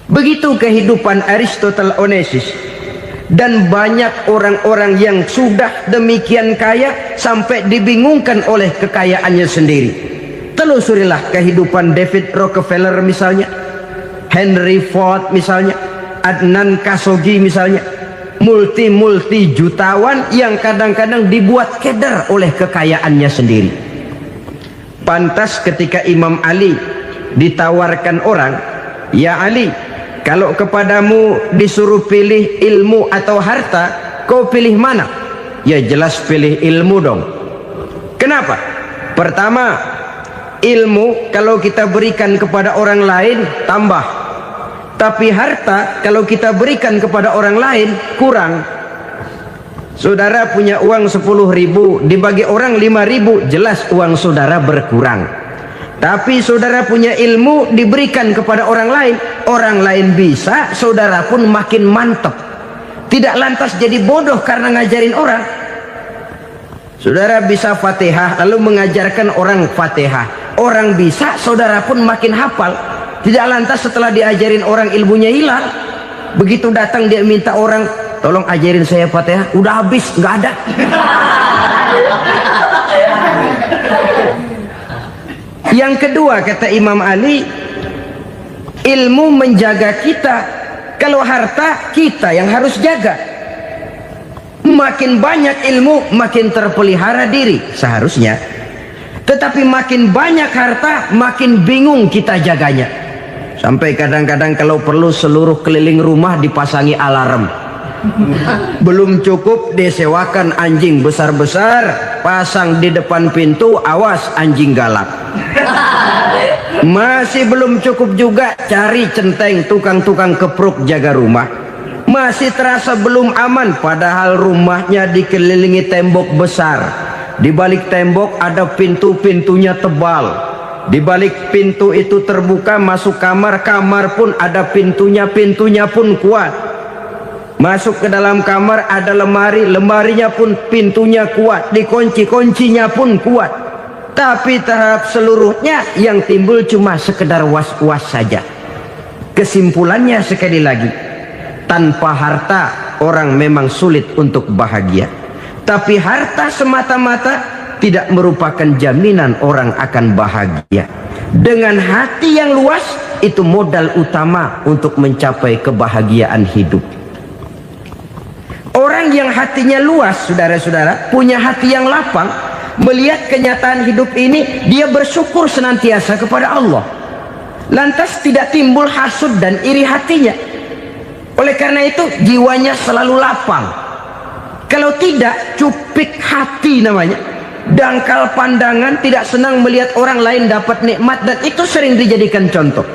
Begitu kehidupan Aristotle Onesimus. Dan banyak orang-orang yang sudah demikian kaya sampai dibingungkan oleh kekayaannya sendiri. Telusurilah kehidupan David Rockefeller misalnya, Henry Ford misalnya, Adnan Khashoggi misalnya. Multi jutawan yang kadang-kadang dibuat keder oleh kekayaannya sendiri. Pantas ketika Imam Ali ditawarkan orang, "Ya Ali, kalau kepadamu disuruh pilih ilmu atau harta, kau pilih mana?" Ya jelas pilih ilmu dong. Kenapa? Pertama, ilmu kalau kita berikan kepada orang lain tambah. Tapi harta kalau kita berikan kepada orang lain kurang. Saudara punya uang 10.000, dibagi orang 5.000, jelas uang saudara berkurang. Tapi saudara punya ilmu, diberikan kepada orang lain bisa, saudara pun makin mantap. Tidak lantas jadi bodoh karena ngajarin orang. Saudara bisa Fatihah lalu mengajarkan orang Fatihah, orang bisa, saudara pun makin hafal. Tidak lantas setelah diajarin orang ilmunya hilang. Begitu datang dia minta orang, "Tolong ajarin saya Fatihah," udah habis, nggak ada. Yang kedua kata Imam Ali, ilmu menjaga kita. Kalau harta kita yang harus jaga. Makin banyak ilmu makin terpelihara diri seharusnya. Tetapi makin banyak harta makin bingung kita jaganya. Sampai kadang-kadang kalau perlu seluruh keliling rumah dipasangi alarm. Belum cukup disewakan anjing besar-besar, pasang di depan pintu, awas anjing galak. Masih belum cukup juga cari centeng tukang-tukang kepruk jaga rumah. Masih terasa belum aman, padahal rumahnya dikelilingi tembok besar. Di balik tembok ada pintu-pintunya tebal. Di balik pintu itu terbuka masuk kamar, kamar pun ada pintunya, pintunya pun kuat. Masuk ke dalam kamar ada lemari, lemarinya pun pintunya kuat, dikunci, kuncinya pun kuat. Tapi terhadap seluruhnya yang timbul cuma sekedar was-was saja. Kesimpulannya sekali lagi, tanpa harta orang memang sulit untuk bahagia. Tapi harta semata-mata tidak merupakan jaminan orang akan bahagia. Dengan hati yang luas, itu modal utama untuk mencapai kebahagiaan hidup. Orang yang hatinya luas, saudara-saudara, punya hati yang lapang, melihat kenyataan hidup ini, dia bersyukur senantiasa kepada Allah. Lantas tidak timbul hasud dan iri hatinya. Oleh karena itu jiwanya selalu lapang. Kalau tidak, cupik hati namanya. Dangkal pandangan, tidak senang melihat orang lain dapat nikmat, dan itu sering dijadikan contoh.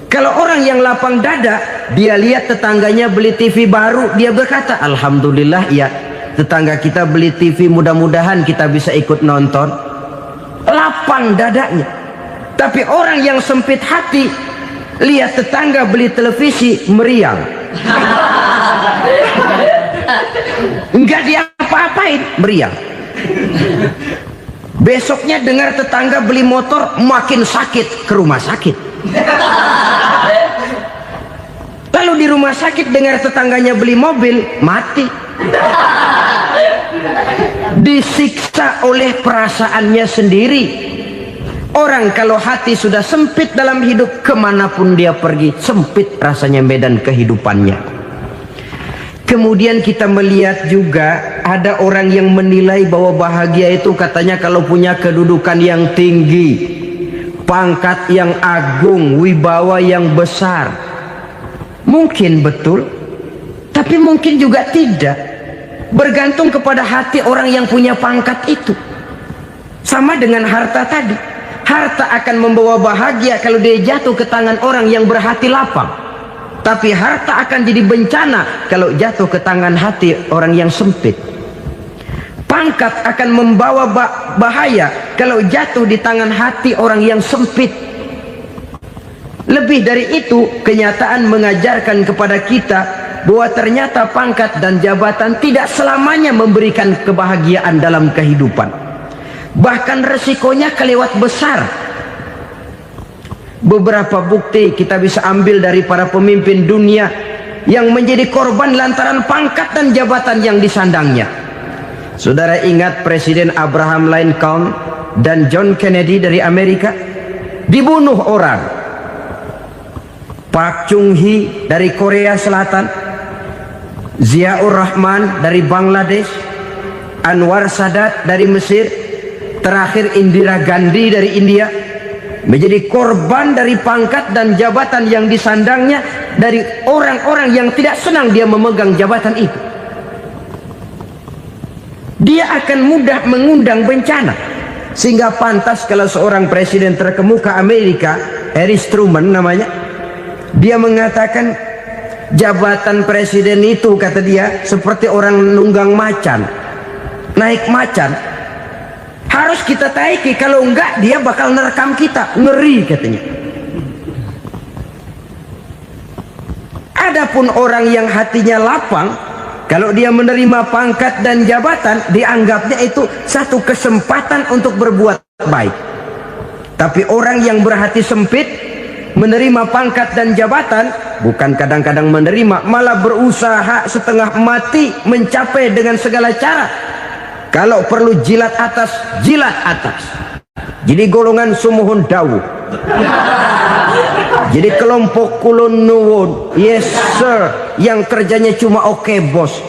Kalau orang yang lapang dada, dia lihat tetangganya beli TV baru, dia berkata, alhamdulillah ya, tetangga kita beli TV, mudah-mudahan kita bisa ikut nonton. Lapang dadanya. Tapi orang yang sempit hati, lihat tetangga beli televisi, meriang. Enggak diapa-apain, meriang. Besoknya dengar tetangga beli motor, makin sakit, ke rumah sakit. Lalu di rumah sakit dengar tetangganya beli mobil, mati. Disiksa oleh perasaannya sendiri. Orang kalau hati sudah sempit dalam hidup, kemanapun dia pergi, sempit rasanya medan kehidupannya. Kemudian kita melihat juga ada orang yang menilai bahwa bahagia itu katanya kalau punya kedudukan yang tinggi, pangkat yang agung, wibawa yang besar. Mungkin betul, tapi mungkin juga tidak. Bergantung kepada hati orang yang punya pangkat itu. Sama dengan harta tadi. Harta akan membawa bahagia kalau dia jatuh ke tangan orang yang berhati lapang. Tapi harta akan jadi bencana kalau jatuh ke tangan hati orang yang sempit. Pangkat akan membawa bahaya kalau jatuh di tangan hati orang yang sempit. Lebih dari itu, kenyataan mengajarkan kepada kita bahwa ternyata pangkat dan jabatan tidak selamanya memberikan kebahagiaan dalam kehidupan. Bahkan resikonya kelewat besar. Beberapa bukti kita bisa ambil dari para pemimpin dunia yang menjadi korban lantaran pangkat dan jabatan yang disandangnya. Saudara ingat Presiden Abraham Lincoln dan John Kennedy dari Amerika? Dibunuh orang. Park Chung-hee dari Korea Selatan, Ziaur Rahman dari Bangladesh, Anwar Sadat dari Mesir, terakhir Indira Gandhi dari India, menjadi korban dari pangkat dan jabatan yang disandangnya dari orang-orang yang tidak senang dia memegang jabatan itu. Dia akan mudah mengundang bencana. Sehingga pantas kalau seorang presiden terkemuka Amerika, Harry Truman namanya, dia mengatakan jabatan presiden itu, kata dia, seperti orang nunggang macan, naik macan. Harus kita taiki, kalau enggak dia bakal nerekam kita, ngeri katanya. Adapun orang yang hatinya lapang, kalau dia menerima pangkat dan jabatan, dianggapnya itu satu kesempatan untuk berbuat baik. Tapi orang yang berhati sempit, menerima pangkat dan jabatan, bukan kadang-kadang menerima, malah berusaha setengah mati mencapai dengan segala cara. Kalau perlu jilat atas, jilat atas. Jadi golongan sumuhun dawu. Jadi kelompok kulon nuwun. Yes sir. Yang kerjanya cuma oke bos.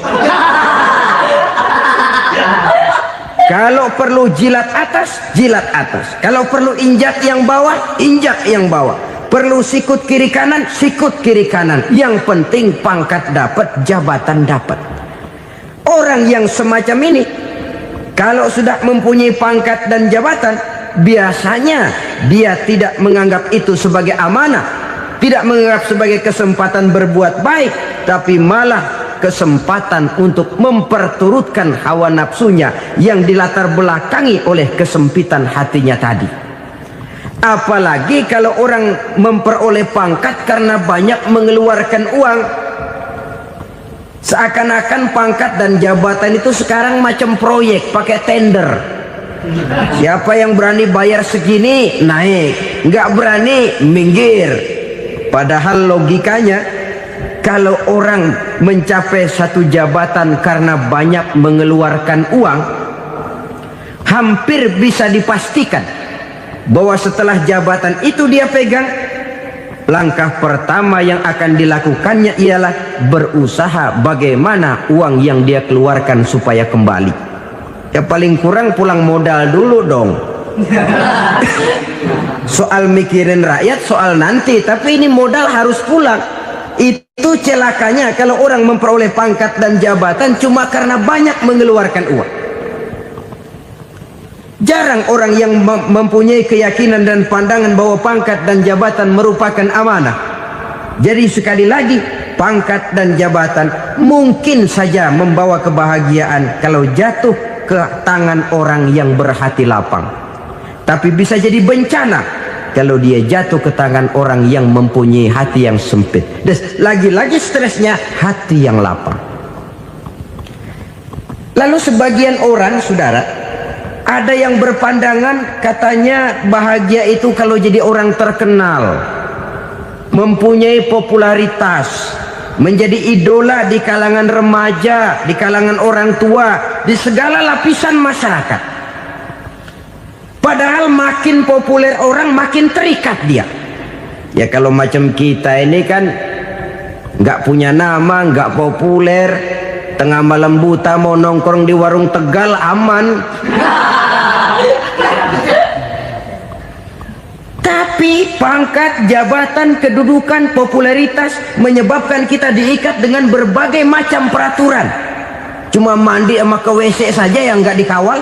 Kalau perlu jilat atas, jilat atas. Kalau perlu injak yang bawah, injak yang bawah. Perlu sikut kiri kanan, sikut kiri kanan. Yang penting pangkat dapat, jabatan dapat. Orang yang semacam ini, kalau sudah mempunyai pangkat dan jabatan, biasanya dia tidak menganggap itu sebagai amanah, tidak menganggap sebagai kesempatan berbuat baik, tapi malah kesempatan untuk memperturutkan hawa nafsunya yang dilatar belakangi oleh kesempitan hatinya tadi. Apalagi kalau orang memperoleh pangkat karena banyak mengeluarkan uang. Seakan-akan pangkat dan jabatan itu sekarang macam proyek, pakai tender. Siapa yang berani bayar segini naik, nggak berani minggir. Padahal logikanya, kalau orang mencapai satu jabatan karena banyak mengeluarkan uang, hampir bisa dipastikan bahwa setelah jabatan itu dia pegang, langkah pertama yang akan dilakukannya ialah berusaha bagaimana uang yang dia keluarkan supaya kembali. Ya paling kurang pulang modal dulu dong. Soal mikirin rakyat soal nanti, tapi ini modal harus pulang. Itu celakanya kalau orang memperoleh pangkat dan jabatan cuma karena banyak mengeluarkan uang. Jarang orang yang mempunyai keyakinan dan pandangan bahwa pangkat dan jabatan merupakan amanah. Jadi sekali lagi, pangkat dan jabatan mungkin saja membawa kebahagiaan kalau jatuh ke tangan orang yang berhati lapang. Tapi bisa jadi bencana kalau dia jatuh ke tangan orang yang mempunyai hati yang sempit. Dan lagi-lagi stresnya hati yang lapang. Lalu sebagian orang, saudara, ada yang berpandangan katanya bahagia itu kalau jadi orang terkenal, mempunyai popularitas, menjadi idola di kalangan remaja, di kalangan orang tua, di segala lapisan masyarakat. Padahal makin populer orang makin terikat dia. Ya kalau macam kita ini kan nggak punya nama, nggak populer, tengah malam buta mau nongkrong di warung Tegal aman. Tapi pangkat, jabatan, kedudukan, popularitas menyebabkan kita diikat dengan berbagai macam peraturan. Cuma mandi sama ke WC saja yang nggak dikawal.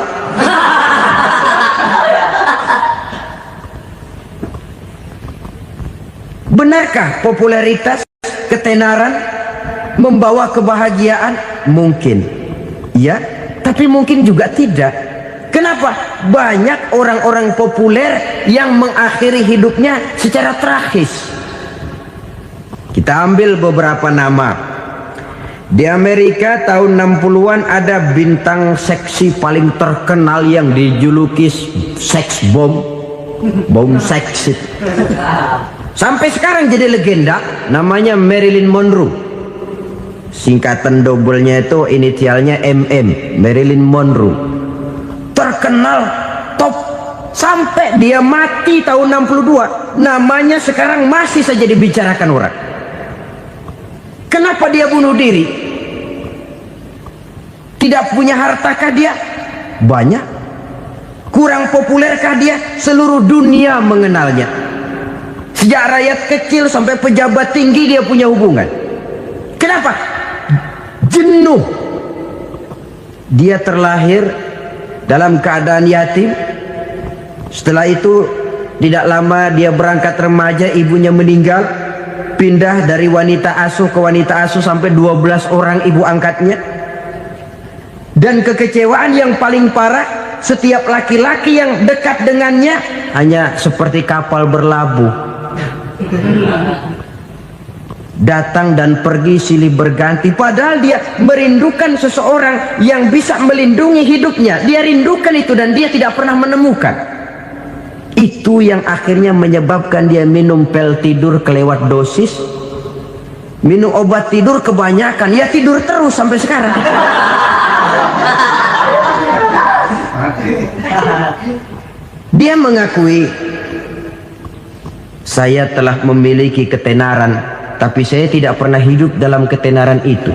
Benarkah popularitas, ketenaran membawa kebahagiaan? Mungkin ya, tapi mungkin juga tidak. Kenapa? Banyak orang-orang populer yang mengakhiri hidupnya secara tragis. Kita ambil beberapa nama. Di Amerika tahun 60-an ada bintang seksi paling terkenal yang dijuluki seks bom, bom seks. Sampai sekarang jadi legenda, namanya Marilyn Monroe. Singkatan doublenya itu inisialnya MM, Marilyn Monroe. Terkenal top sampai dia mati tahun 62, namanya sekarang masih saja dibicarakan orang. Kenapa dia bunuh diri? Tidak punya hartakah dia? Banyak. Kurang populerkah dia? Seluruh dunia mengenalnya. Sejak rakyat kecil sampai pejabat tinggi dia punya hubungan. Kenapa? Jenuh. Dia terlahir dalam keadaan yatim. Setelah itu tidak lama dia berangkat remaja, ibunya meninggal. Pindah dari wanita asuh ke wanita asuh sampai 12 orang ibu angkatnya. Dan kekecewaan yang paling parah, setiap laki-laki yang dekat dengannya hanya seperti kapal berlabuh. Datang dan pergi silih berganti, padahal dia merindukan seseorang yang bisa melindungi hidupnya. Dia rindukan itu dan dia tidak pernah menemukan. Itu yang akhirnya menyebabkan dia minum pil tidur kelewat dosis, minum obat tidur kebanyakan, ya tidur terus sampai sekarang. Dia mengakui, saya telah memiliki ketenaran, tapi saya tidak pernah hidup dalam ketenaran itu.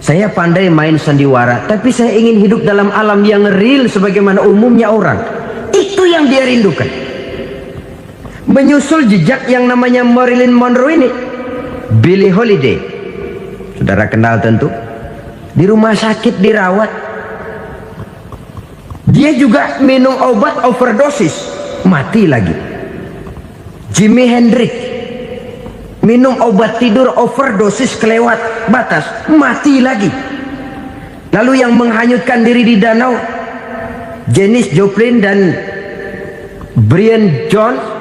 Saya pandai main sandiwara, tapi saya ingin hidup dalam alam yang real sebagaimana umumnya orang. Itu yang dia rindukan. menyusul jejak yang namanya Marilyn Monroe ini. Billie Holiday, saudara kenal tentu, di rumah sakit dirawat. Dia juga minum obat overdosis, mati lagi. Jimi Hendrix minum obat tidur overdosis kelewat batas, mati lagi. Lalu yang menghanyutkan diri di danau, Janis Joplin dan Brian Jones.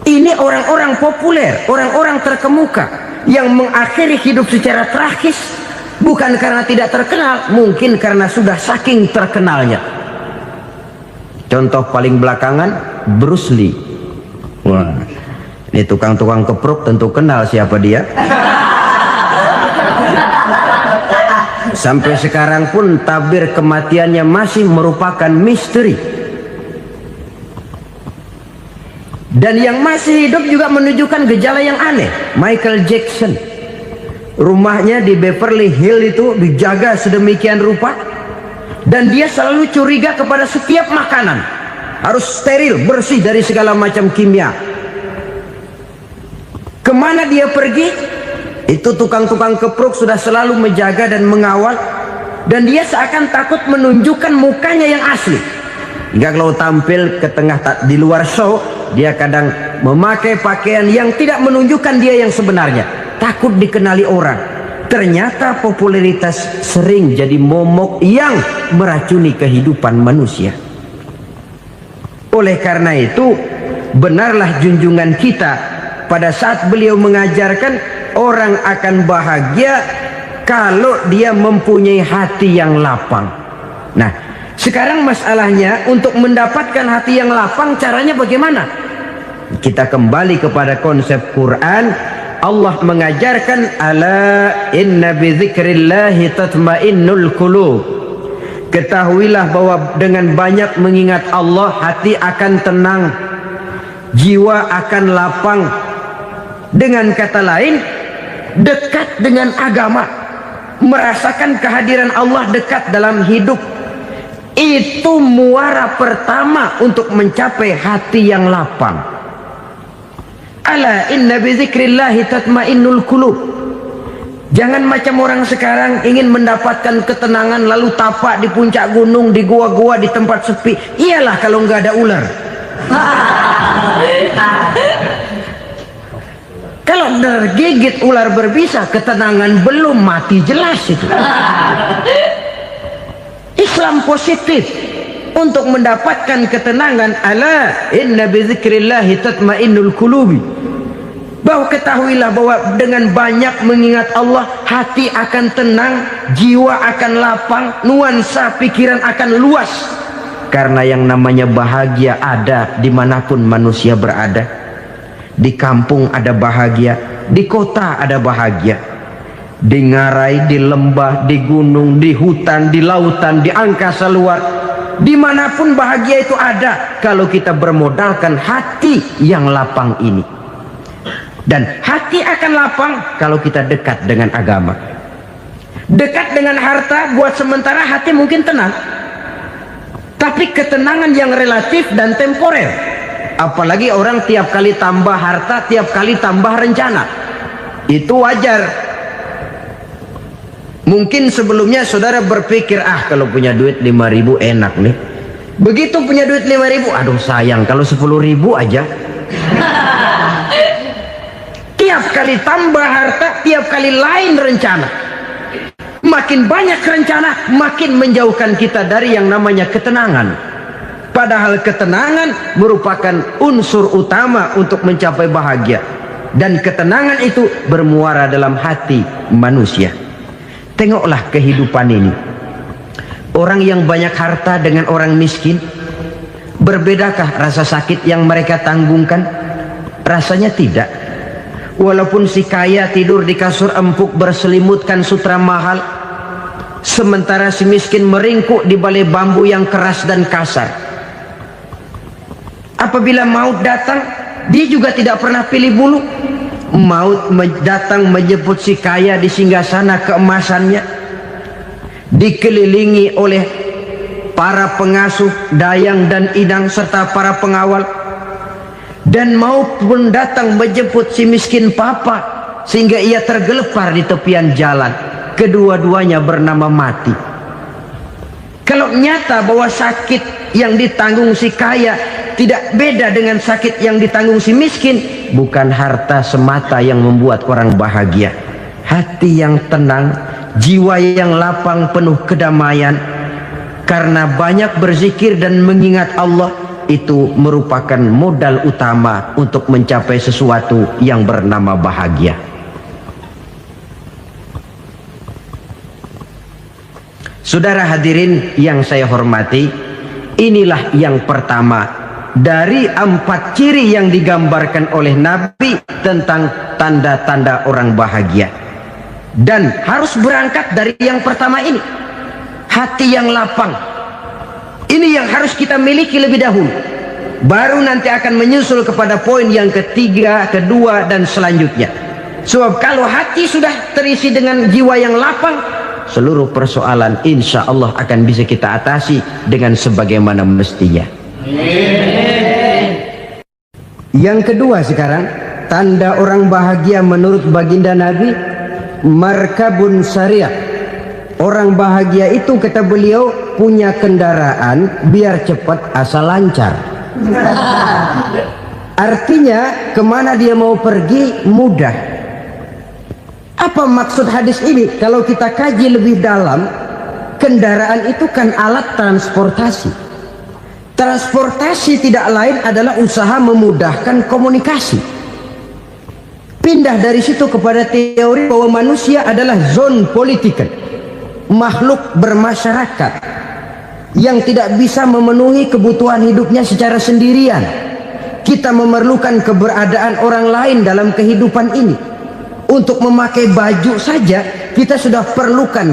Ini orang-orang populer, orang-orang terkemuka yang mengakhiri hidup secara tragis, bukan karena tidak terkenal, mungkin karena sudah saking terkenalnya. Contoh paling belakangan, Bruce Lee. Wah, ini tukang-tukang kepruk tentu kenal siapa dia. Sampai sekarang pun tabir kematiannya masih merupakan misteri. Dan yang masih hidup juga menunjukkan gejala yang aneh. Michael Jackson, rumahnya di Beverly Hills itu dijaga sedemikian rupa, dan dia selalu curiga kepada setiap makanan harus steril, bersih dari segala macam kimia. Kemana dia pergi, itu tukang-tukang kepruk sudah selalu menjaga dan mengawal, dan dia seakan takut menunjukkan mukanya yang asli. Hingga kalau tampil ke tengah di luar show, dia kadang memakai pakaian yang tidak menunjukkan dia yang sebenarnya, takut dikenali orang. Ternyata popularitas sering jadi momok yang meracuni kehidupan manusia. Oleh karena itu, benarlah junjungan kita pada saat beliau mengajarkan orang akan bahagia kalau dia mempunyai hati yang lapang. Nah, sekarang masalahnya untuk mendapatkan hati yang lapang, caranya bagaimana? Kita kembali kepada konsep Quran. Allah mengajarkan, ala inna bidzikrillahi tatmainnul qulub. Ketahuilah bahwa dengan banyak mengingat Allah, hati akan tenang, jiwa akan lapang. Dengan kata lain, dekat dengan agama, merasakan kehadiran Allah dekat dalam hidup. Itu muara pertama untuk mencapai hati yang lapang. Ala inna bizikrillahi tatmainnul qulub. Jangan macam orang sekarang ingin mendapatkan ketenangan lalu tapak di puncak gunung, di gua-gua, di tempat sepi. Iyalah kalau nggak ada ular. Kalau tergigit ular berbisa, ketenangan belum, mati jelas itu. Islam positif untuk mendapatkan ketenangan. Ala inna bizikrillahi tatmainnul qulubi. Bahwa ketahuilah bahwa dengan banyak mengingat Allah, hati akan tenang, jiwa akan lapang, nuansa pikiran akan luas. Karena yang namanya bahagia ada dimanapun manusia berada. Di kampung ada bahagia, di kota ada bahagia, di ngarai, di lembah, di gunung, di hutan, di lautan, di angkasa luar, dimanapun bahagia itu ada kalau kita bermodalkan hati yang lapang ini. Dan hati akan lapang kalau kita dekat dengan agama. Dekat dengan harta buat sementara hati mungkin tenang, tapi ketenangan yang relatif dan temporer. Apalagi orang tiap kali tambah harta, tiap kali tambah rencana, itu wajar. Mungkin sebelumnya saudara berpikir, kalau punya duit 5.000 enak nih. Begitu punya duit 5.000, aduh sayang kalau 10.000 aja. Tiap kali tambah harta, tiap kali lain rencana. Makin banyak rencana, makin menjauhkan kita dari yang namanya ketenangan. Padahal ketenangan merupakan unsur utama untuk mencapai bahagia. Dan ketenangan itu bermuara dalam hati manusia. Tengoklah kehidupan ini. Orang yang banyak harta dengan orang miskin, berbedakah rasa sakit yang mereka tanggungkan? Rasanya tidak. Walaupun si kaya tidur di kasur empuk berselimutkan sutra mahal, sementara si miskin meringkuk di balai bambu yang keras dan kasar. Apabila maut datang, dia juga tidak pernah pilih bulu. Maut datang menjemput si kaya di singgasana keemasannya, dikelilingi oleh para pengasuh, dayang dan idang serta para pengawal. dan maupun datang menjemput si miskin papa sehingga ia tergelepar di tepian jalan. Kedua-duanya bernama mati. Kalau nyata bahwa sakit yang ditanggung si kaya tidak beda dengan sakit yang ditanggung si miskin, bukan harta semata yang membuat orang bahagia. Hati yang tenang, jiwa yang lapang penuh kedamaian karena banyak berzikir dan mengingat Allah, itu merupakan modal utama untuk mencapai sesuatu yang bernama bahagia. Saudara hadirin yang saya hormati, inilah yang pertama dari 4 ciri yang digambarkan oleh Nabi tentang tanda-tanda orang bahagia. Dan harus berangkat dari yang pertama ini, hati yang lapang. Ini yang harus kita miliki lebih dahulu, baru nanti akan menyusul kepada poin yang ketiga, kedua, dan selanjutnya. Sebab kalau hati sudah terisi dengan jiwa yang lapang, seluruh persoalan insya Allah akan bisa kita atasi dengan sebagaimana mestinya. Yang kedua sekarang, tanda orang bahagia menurut baginda Nabi, markabun syariah. Orang bahagia itu, kata beliau, punya kendaraan biar cepat asal lancar. Artinya kemana dia mau pergi mudah. Apa maksud hadis ini? Kalau kita kaji lebih dalam, kendaraan itu kan alat transportasi. Transportasi tidak lain adalah usaha memudahkan komunikasi. Pindah dari situ kepada teori bahwa manusia adalah zon political, makhluk bermasyarakat yang tidak bisa memenuhi kebutuhan hidupnya secara sendirian. Kita memerlukan keberadaan orang lain dalam kehidupan ini. Untuk memakai baju saja kita sudah perlukan